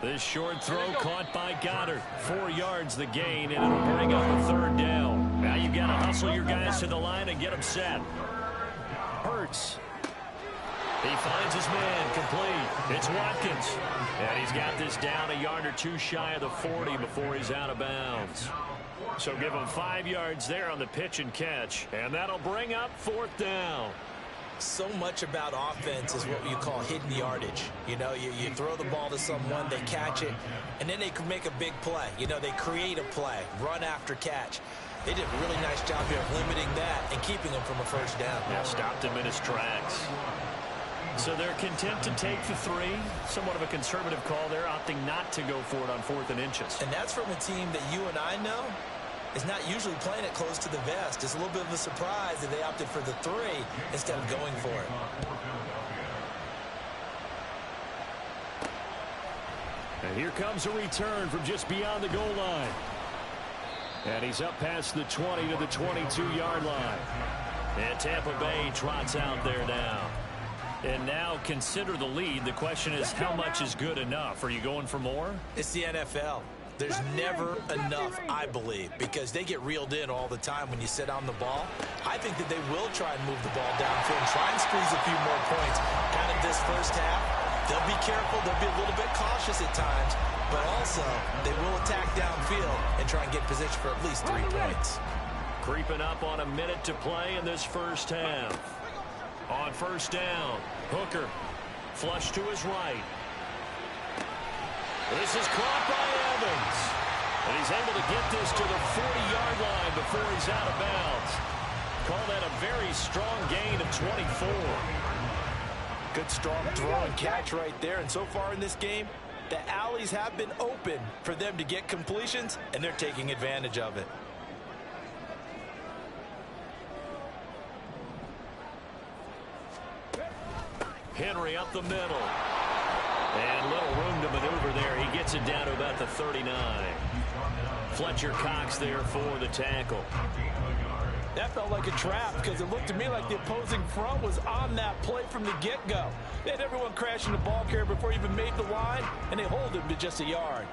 This short throw caught by Goddard. 4 yards the gain, and it'll bring up a 3rd down. Now you've got to hustle your guys to the line and get them set. Hurts. He finds his man complete. It's Watkins. And he's got this down a yard or two shy of the 40 before he's out of bounds. So give him 5 yards there on the pitch and catch. And that'll bring up 4th down. So much about offense is what you call hidden yardage. You know, you throw the ball to someone, they catch it, and then they can make a big play. You know, they create a play, run after catch. They did a really nice job here of limiting that and keeping him from a 1st down. Yeah, stopped him in his tracks. So they're content to take the 3. Somewhat of a conservative call there, opting not to go for it on 4th and inches. And that's from a team that you and I know is not usually playing it close to the vest. It's a little bit of a surprise that they opted for the 3 instead of going for it. And here comes a return from just beyond the goal line. And he's up past the 20 to the 22-yard line. And Tampa Bay trots out there now. And now consider the lead. The question is, how much is good enough? Are you going for more? It's the NFL. There's never enough, I believe, because they get reeled in all the time when you sit on the ball. I think that they will try and move the ball downfield and try and squeeze a few more points. Kind of this first half, they'll be careful. They'll be a little bit cautious at times, but also they will attack downfield and try and get position for at least 3 points. Creeping up on a minute to play in this first half. On 1st down, Hooker flush to his right. This is caught by Evans. And he's able to get this to the 40-yard line before he's out of bounds. Call that a very strong gain of 24. Good strong throw and catch right there. And so far in this game, the alleys have been open for them to get completions, and they're taking advantage of it. Henry up the middle. And little room to maneuver there. He gets it down to about the 39. Fletcher Cox there for the tackle. That felt like a trap because it looked to me like the opposing front was on that play from the get-go. They had everyone crashing the ball carrier before he even made the line, and they hold him to just a yard.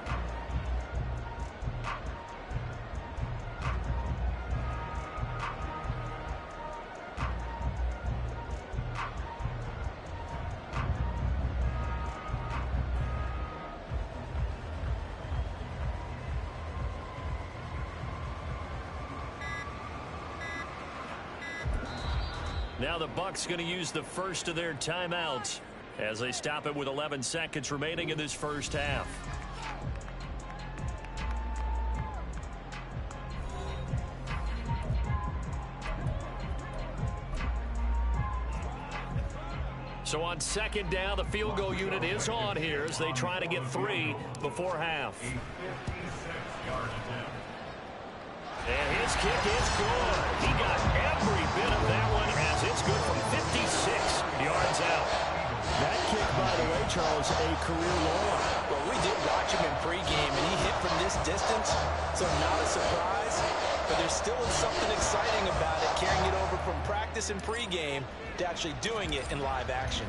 Now the Bucs going to use the first of their timeouts as they stop it with 11 seconds remaining in this first half. So on second down, the field goal unit is on here as they try to get 3 before half. And his kick is good. He got every bit of that one as it's good from 56 yards out. That kick, by the way, Charles, a career long. Well, we did watch him in pregame, and he hit from this distance, so not a surprise. But there's still something exciting about it, carrying it over from practice and pregame to actually doing it in live action.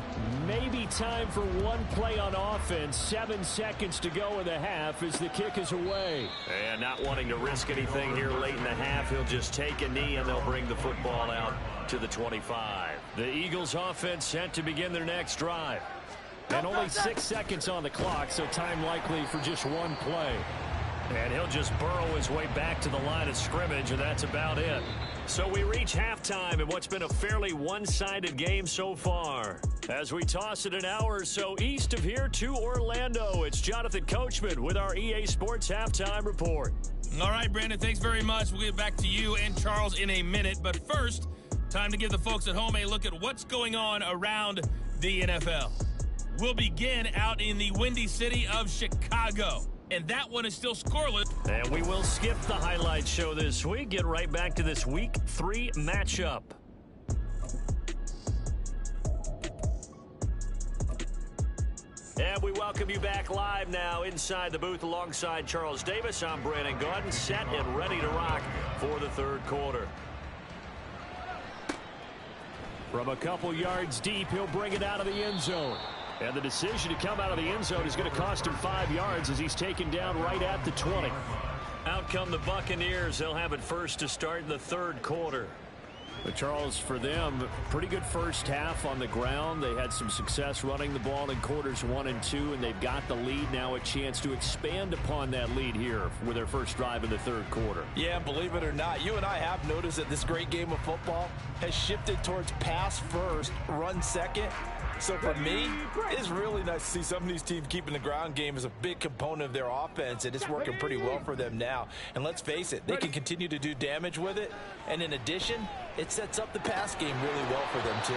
Maybe time for one play on offense. 7 seconds to go in the half as the kick is away. And not wanting to risk anything here late in the half, he'll just take a knee and they'll bring the football out to the 25. The Eagles offense set to begin their next drive. And only 6 seconds on the clock, so time likely for just one play. And he'll just burrow his way back to the line of scrimmage, and that's about it. So we reach halftime in what's been a fairly one-sided game so far. As we toss it an hour or so east of here to Orlando, it's Jonathan Coachman with our EA Sports Halftime Report. All right, Brandon, thanks very much. We'll get back to you and Charles in a minute. But first, time to give the folks at home a look at what's going on around the NFL. We'll begin out in the windy city of Chicago. And that one is still scoreless. And we will skip the highlight show this week. Get right back to this Week 3 matchup. And we welcome you back live now inside the booth alongside Charles Davis. I'm Brandon Gaudin, set and ready to rock for the third quarter. From a couple yards deep, he'll bring it out of the end zone. And the decision to come out of the end zone is going to cost him 5 yards as he's taken down right at the 20. Out come the Buccaneers. They'll have it first to start in the third quarter. But Charles, for them, pretty good first half on the ground. They had some success running the ball in quarters 1 and 2, and they've got the lead now, a chance to expand upon that lead here with their first drive in the third quarter. Yeah, believe it or not, you and I have noticed that this great game of football has shifted towards pass first, run second. So for me, it's really nice to see some of these teams keeping the ground game as a big component of their offense, and it's working pretty well for them now. And let's face it, they can continue to do damage with it. And in addition, it sets up the pass game really well for them, too.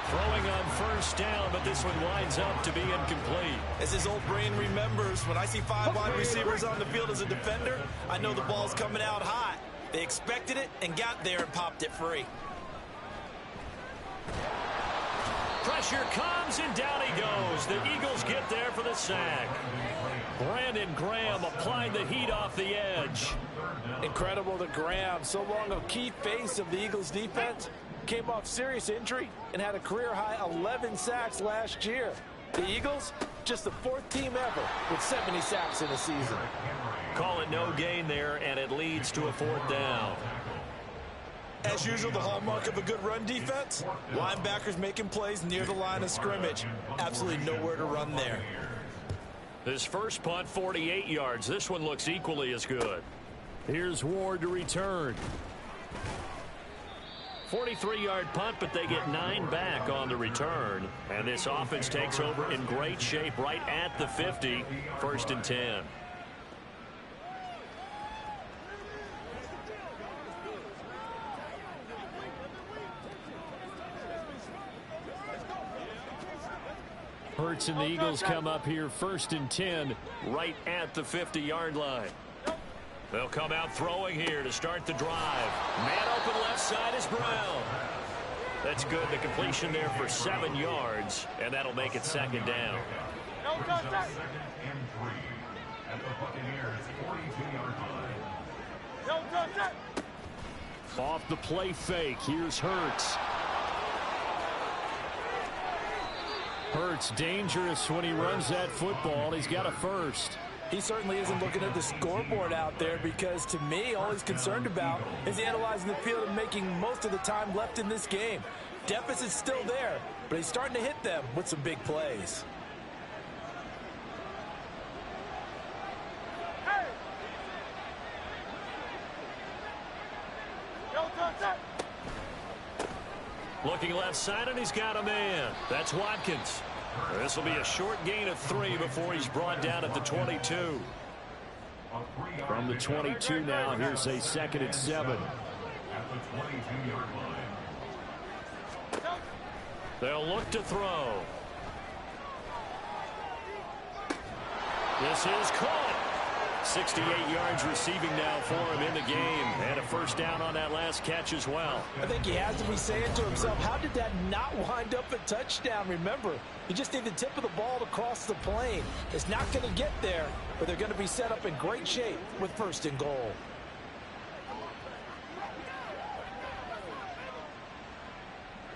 Throwing on first down, but this one winds up to be incomplete. As his old brain remembers, when I see 5 wide receivers on the field as a defender, I know the ball's coming out hot. They expected it and got there and popped it free. Pressure comes, and down he goes. The Eagles get there for the sack. Brandon Graham applied the heat off the edge. Incredible to Graham. So long a key face of the Eagles defense. Came off serious injury and had a career-high 11 sacks last year. The Eagles, just the 4th team ever with 70 sacks in a season. Call it no gain there, and it leads to a 4th down. As usual, the hallmark of a good run defense, linebackers making plays near the line of scrimmage. Absolutely nowhere to run there. This first punt, 48 yards. This one looks equally as good. Here's Ward to return. 43-yard punt, but they get 9 back on the return. And this offense takes over in great shape right at the 50, 1st and 10. Hurts and the Eagles come up here 1st and 10. Right at the 50-yard line. They'll come out throwing here to start the drive. Man open left side is Brown. That's good. The completion there for 7 yards, and that'll make it 2nd down. Off the play fake, here's Hurts. Hurts dangerous when he runs that football. He's got a first. He certainly isn't looking at the scoreboard out there because, to me, all he's concerned about is analyzing the field and making most of the time left in this game. Deficit's still there, but he's starting to hit them with some big plays. Looking left side, and he's got a man. That's Watkins. This will be a short gain of 3 before he's brought down at the 22. From the 22 now, here's a 2nd and 7. They'll look to throw. This is caught. 68 yards receiving now for him in the game. And a first down on that last catch as well. I think he has to be saying to himself, how did that not wind up a touchdown? Remember, you just need the tip of the ball to cross the plane. It's not going to get there, but they're going to be set up in great shape with 1st and goal.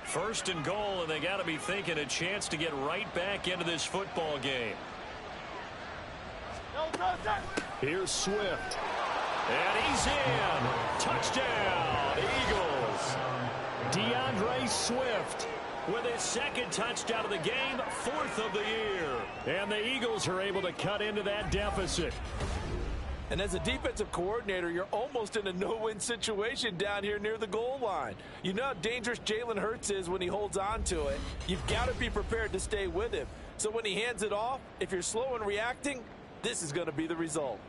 First and goal, and they got to be thinking a chance to get right back into this football game. Here's Swift. And he's in. Touchdown, Eagles. DeAndre Swift with his 2nd touchdown of the game, 4th of the year. And the Eagles are able to cut into that deficit. And as a defensive coordinator, you're almost in a no-win situation down here near the goal line. You know how dangerous Jalen Hurts is when he holds on to it. You've got to be prepared to stay with him. So when he hands it off, if you're slow in reacting, this is going to be the result.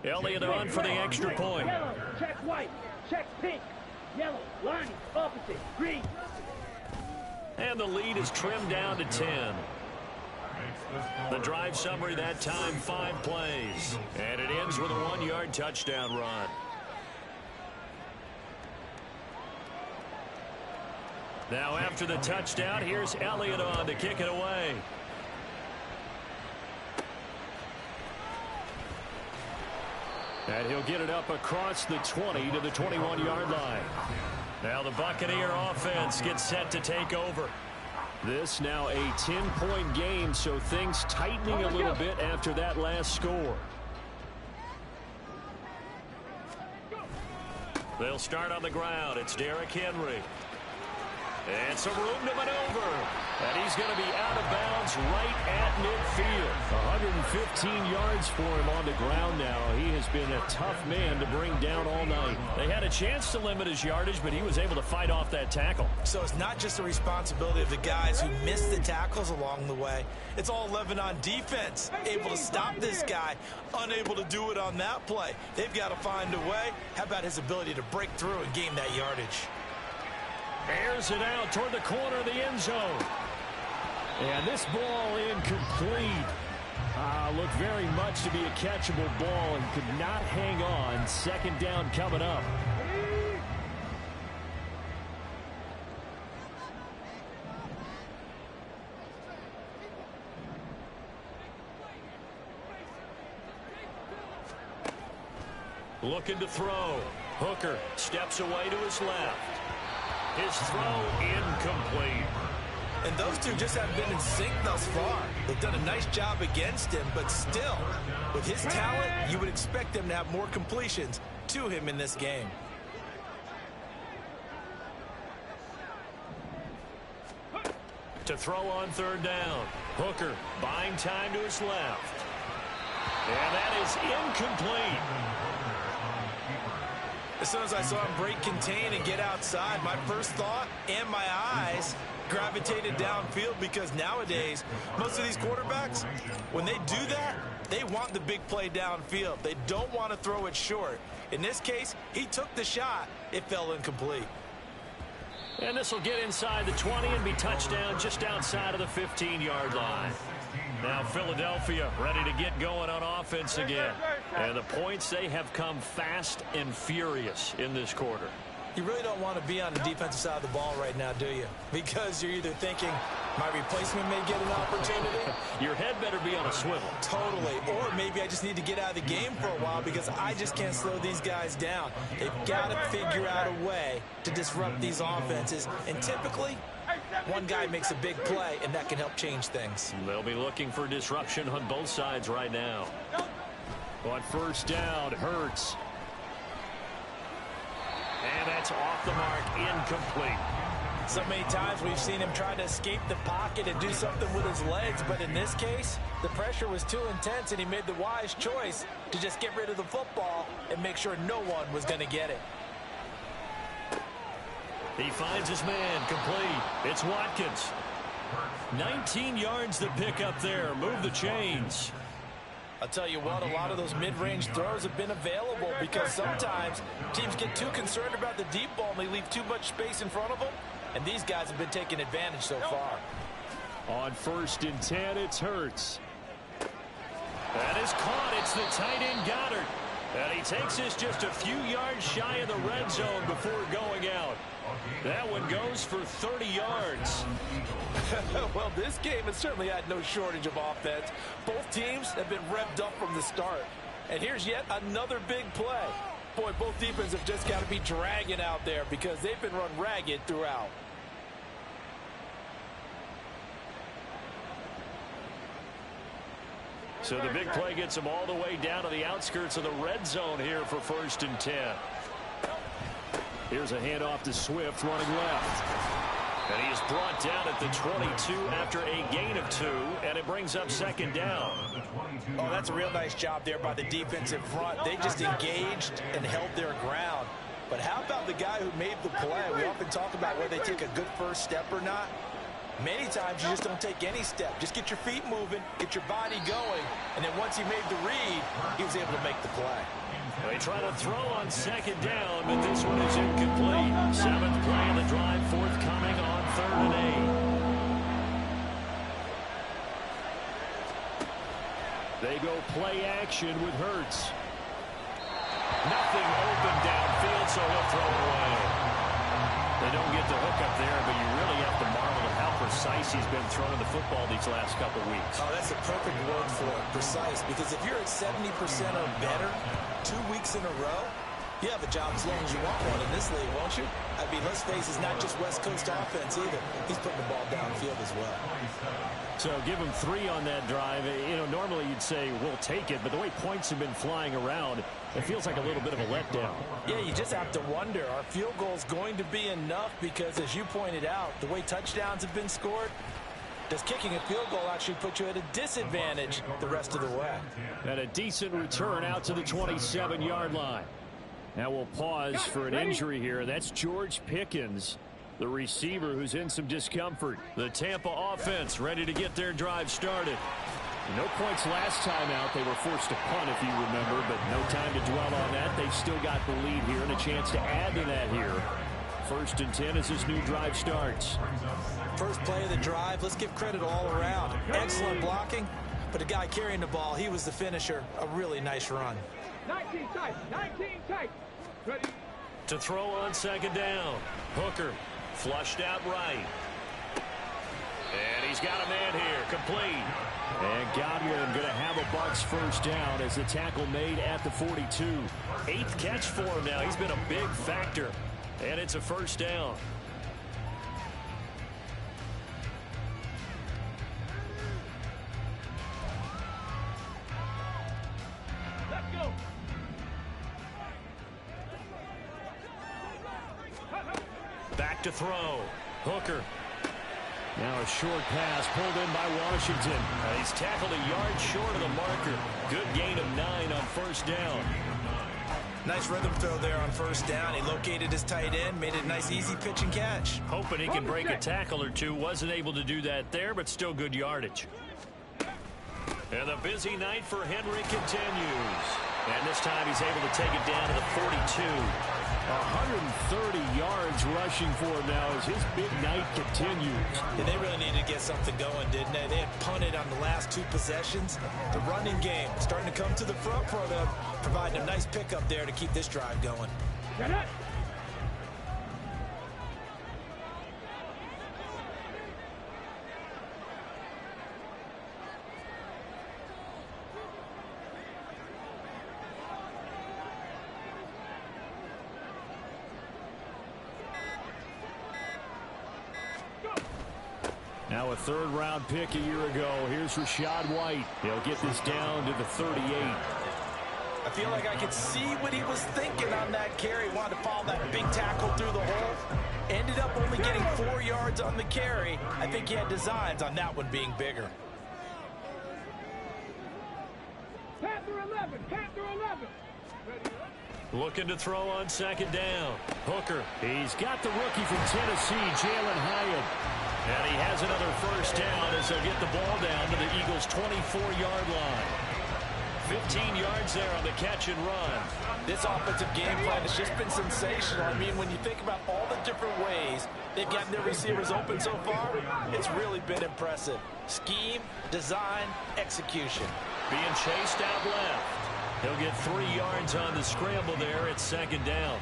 Elliott on for the extra point. Yellow, check white, check pink. Yellow, line, opposite, green. And the lead is trimmed down to 10. The drive summary that time, 5 plays. And it ends with a 1-yard touchdown run. Now after the touchdown, here's Elliott on to kick it away. And he'll get it up across the 20 to the 21-yard line. Now the Buccaneer offense gets set to take over. This now a 10-point game, so things tightening a little bit after that last score. They'll start on the ground. It's Derrick Henry. And some room to maneuver. And he's going to be out of bounds right at midfield. 115 yards for him on the ground now. He has been a tough man to bring down all night. They had a chance to limit his yardage, but he was able to fight off that tackle. So it's not just the responsibility of the guys who missed the tackles along the way. It's all 11 on defense. Able to stop this guy, unable to do it on that play. They've got to find a way. How about his ability to break through and gain that yardage? Airs it out toward the corner of the end zone. And this ball incomplete. Looked very much to be a catchable ball and could not hang on. 2nd down coming up. Looking to throw. Hooker steps away to his left. His throw incomplete. And those two just haven't been in sync thus far. They've done a nice job against him, but still, with his talent, you would expect them to have more completions to him in this game. To throw on 3rd down. Hooker buying time to his left. And that is incomplete. As soon as I saw him break contain and get outside, my first thought and my eyes gravitated downfield, because nowadays, most of these quarterbacks, when they do that, they want the big play downfield. They don't want to throw it short. In this case, he took the shot. It fell incomplete. And this will get inside the 20 and be touchdown just outside of the 15-yard line. Now Philadelphia ready to get going on offense again. And the points, they have come fast and furious in this quarter. You really don't want to be on the defensive side of the ball right now, do you? Because you're either thinking, my replacement may get an opportunity. Your head better be on a swivel. Totally. Or maybe I just need to get out of the game for a while because I just can't slow these guys down. They've got to figure out a way to disrupt these offenses. And typically, one guy makes a big play, and that can help change things. They'll be looking for disruption on both sides right now. On 1st down, Hurts. And that's off the mark, incomplete. So many times we've seen him try to escape the pocket and do something with his legs, but in this case, the pressure was too intense and he made the wise choice to just get rid of the football and make sure no one was going to get it. He finds his man, complete. It's Watkins. 19 yards to pick up there. Move the chains. I'll tell you what, a lot of those mid-range throws have been available because sometimes teams get too concerned about the deep ball and they leave too much space in front of them, and these guys have been taking advantage so far. On 1st and 10, it's Hurts. That is caught. It's the tight end Goddard. And he takes this just a few yards shy of the red zone before going out. That one goes for 30 yards. Well, this game has certainly had no shortage of offense. Both teams have been revved up from the start. And here's yet another big play. Boy, both defenses have just got to be dragging out there because they've been run ragged throughout. So the big play gets him all the way down to the outskirts of the red zone here for 1st and 10. Here's a handoff to Swift running left. And he is brought down at the 22 after a gain of 2, and it brings up 2nd down. Oh, that's a real nice job there by the defensive front. They just engaged and held their ground. But how about the guy who made the play? We often talk about whether they take a good first step or not. Many times you just don't take any step. Just get your feet moving, get your body going, and then once he made the read, he was able to make the play. They try to throw on 2nd down, but this one is incomplete. 7th play of the drive, forthcoming on 3rd and 8. They go play action with Hurts. Nothing open downfield, so he'll throw it away. They don't get the hook up there, but you really have to marvel at how precise he's been throwing the football these last couple weeks. Oh, that's the perfect word for it, precise, because if you're at 70% or better 2 weeks in a row, you have a job as long as you want one in this league, won't you? I mean, let's face it, it's not just West Coast offense either. He's putting the ball downfield as well. So give him 3 on that drive. You know, normally you'd say, we'll take it, but the way points have been flying around, it feels like a little bit of a letdown. Yeah, you just have to wonder, are field goals going to be enough? Because as you pointed out, the way touchdowns have been scored, does kicking a field goal actually put you at a disadvantage the rest of the way? And a decent return out to the 27-yard line. Now we'll pause for an injury here. That's George Pickens, the receiver who's in some discomfort. The Tampa offense ready to get their drive started. No points last time out. They were forced to punt, if you remember, but no time to dwell on that. They've still got the lead here and a chance to add to that here. 1st and 10 as this new drive starts. First play of the drive, let's give credit all around. Excellent blocking, but the guy carrying the ball, he was the finisher. A really nice run. 19 tight, 19 tight. Ready. To throw on 2nd down. Hooker flushed out right. And he's got a man here, complete. And Godwin going to have a Bucs 1st down as the tackle made at the 42. 8th catch for him now. He's been a big factor. And it's a 1st down. Let's go. Back to throw. Hooker. Now a short pass pulled in by Washington. He's tackled a yard short of the marker. Good gain of 9 on 1st down. Nice rhythm throw there on 1st down. He located his tight end, made it a nice easy pitch and catch. Hoping he can break a tackle or two. Wasn't able to do that there, but still good yardage. And the busy night for Henry continues. And this time he's able to take it down to the 42. 130 yards rushing for him now as his big night continues. And they really needed to get something going, didn't they? They had punted on the last 2 possessions. The running game starting to come to the front for them, providing a nice pickup there to keep this drive going. Get it. Now a 3rd-round pick a year ago. Here's Rachaad White. He'll get this down to the 38. I feel like I could see what he was thinking on that carry. Wanted to follow that big tackle through the hole. Ended up only getting 4 yards on the carry. I think he had designs on that one being bigger. Panther 11, Panther 11. Ready. Looking to throw on second down. Hooker. He's got the rookie from Tennessee, Jalen Hyatt. And he has another first down as they'll get the ball down to the Eagles' 24-yard line. 15 yards there on the catch and run. This offensive game plan has just been sensational. I mean, when you think about all the different ways they've gotten their receivers open so far, it's really been impressive. Scheme, design, execution. Being chased out left. He'll get 3 yards on the scramble there at second down.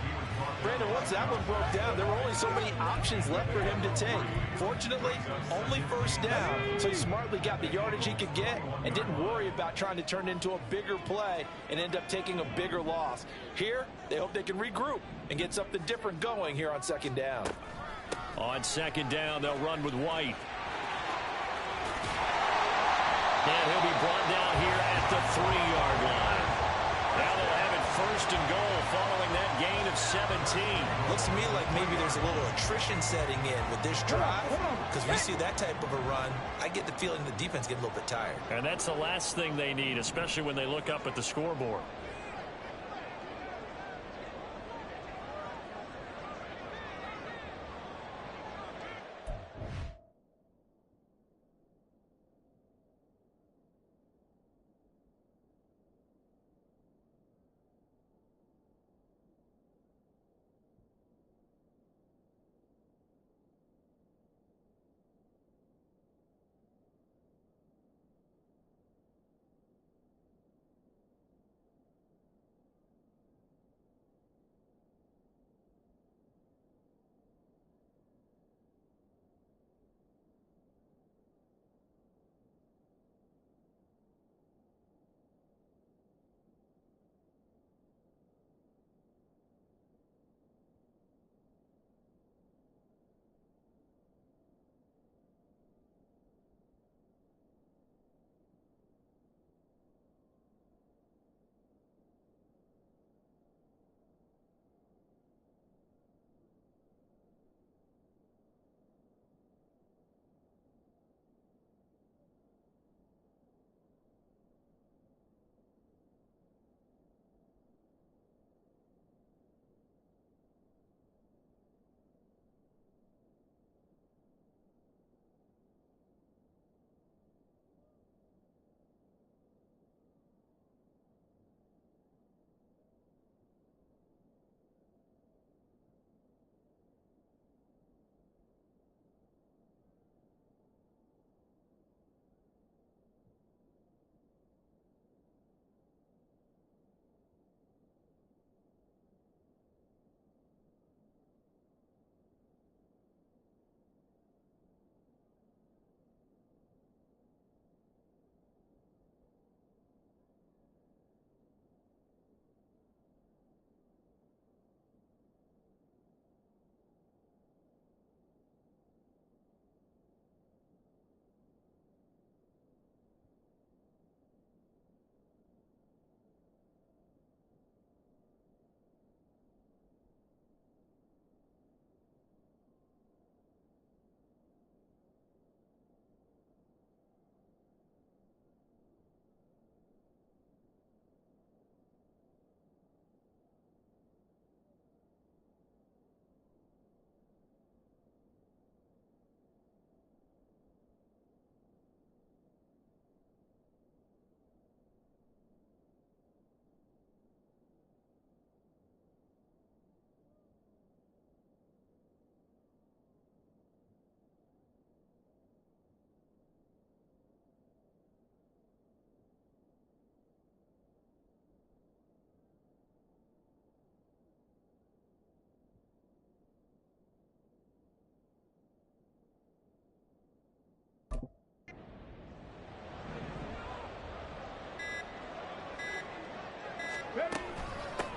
Brandon, once that one broke down, there were only so many options left for him to take. Fortunately, only first down, so he smartly got the yardage he could get and didn't worry about trying to turn it into a bigger play and end up taking a bigger loss. Here, they hope they can regroup and get something different going here on second down. On second down, they'll run with White. And he'll be brought down here at the 3-yard line. Now they'll have it first and goal following that gain of 17. Looks to me like maybe there's a little attrition setting in with this drive, because we see that type of a run. I get the feeling the defense get a little bit tired. And that's the last thing they need, especially when they look up at the scoreboard.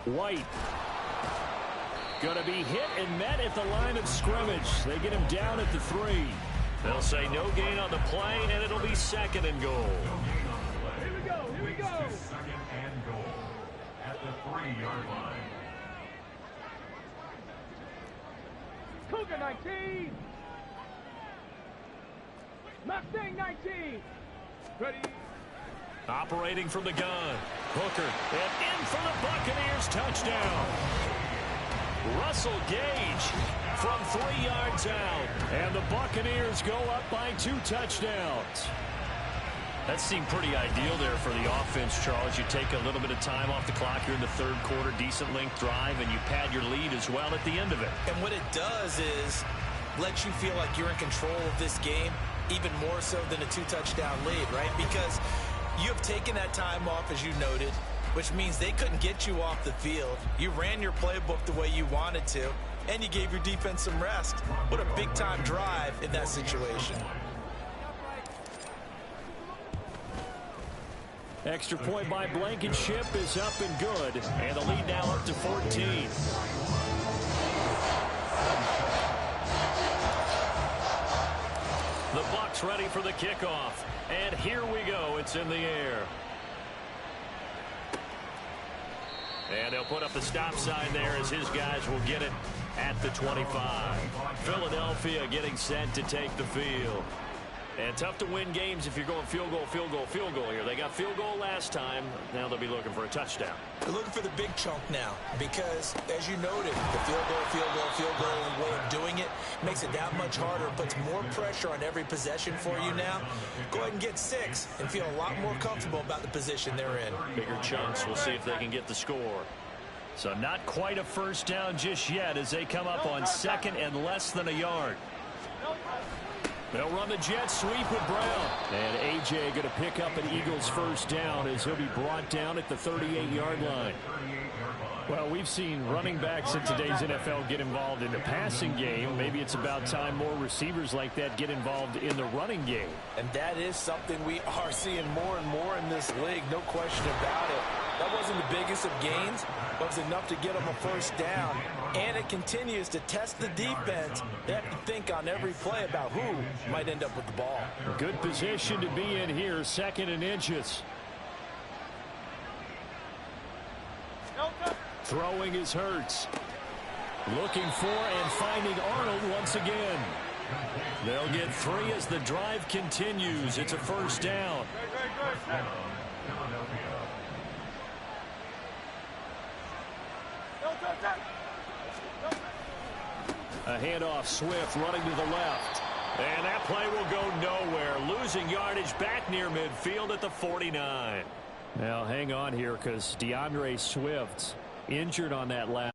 White. Going to be hit and met at the line of scrimmage. They get him down at the 3. They'll say no gain on the play, and it'll be second and goal. Here we go, here we go. Second and goal at the 3-yard line. Cougar 19. Mustang 19. Ready. Operating from the gun. Hooker. And in for the Buccaneers. Touchdown. Russell Gage from 3 yards out. And the Buccaneers go up by 2 touchdowns. That seemed pretty ideal there for the offense, Charles. You take a little bit of time off the clock here in the third quarter, decent length drive, and you pad your lead as well at the end of it. And what it does is let you feel like you're in control of this game, even more so than a 2-touchdown lead, right? Because you have taken that time off, as you noted, which means they couldn't get you off the field. You ran your playbook the way you wanted to, and you gave your defense some rest. What a big-time drive in that situation. Extra point by Blankenship is up and good, and the lead now up to 14. The Bucs ready for the kickoff, and here we go. It's in the air. And they'll put up the stop sign there as his guys will get it at the 25. Philadelphia getting set to take the field. And tough to win games if you're going field goal, field goal, field goal here. They got field goal last time. Now they'll be looking for a touchdown. They're looking for the big chunk now because, as you noted, the field goal way of doing it makes it that much harder, puts more pressure on every possession for you now. Go ahead and get 6 and feel a lot more comfortable about the position they're in. Bigger chunks. We'll see if they can get the score. So not quite a first down just yet as they come up on 2nd and less than a yard. They'll run the jet sweep with Brown. And A.J. going to pick up an Eagles first down as he'll be brought down at the 38-yard line. Well, we've seen running backs in today's NFL get involved in the passing game. Maybe it's about time more receivers like that get involved in the running game. And that is something we are seeing more and more in this league, no question about it. That wasn't the biggest of gains, but it was enough to get them a first down. And it continues to test the defense. They have to think on every play about who might end up with the ball. Good position to be in here, 2nd and inches. Throwing is Hurts. Looking for and finding Arnold once again. They'll get 3 as the drive continues. It's a first down. A handoff, Swift running to the left. And that play will go nowhere. Losing yardage back near midfield at the 49. Now hang on here because DeAndre Swift injured on that last.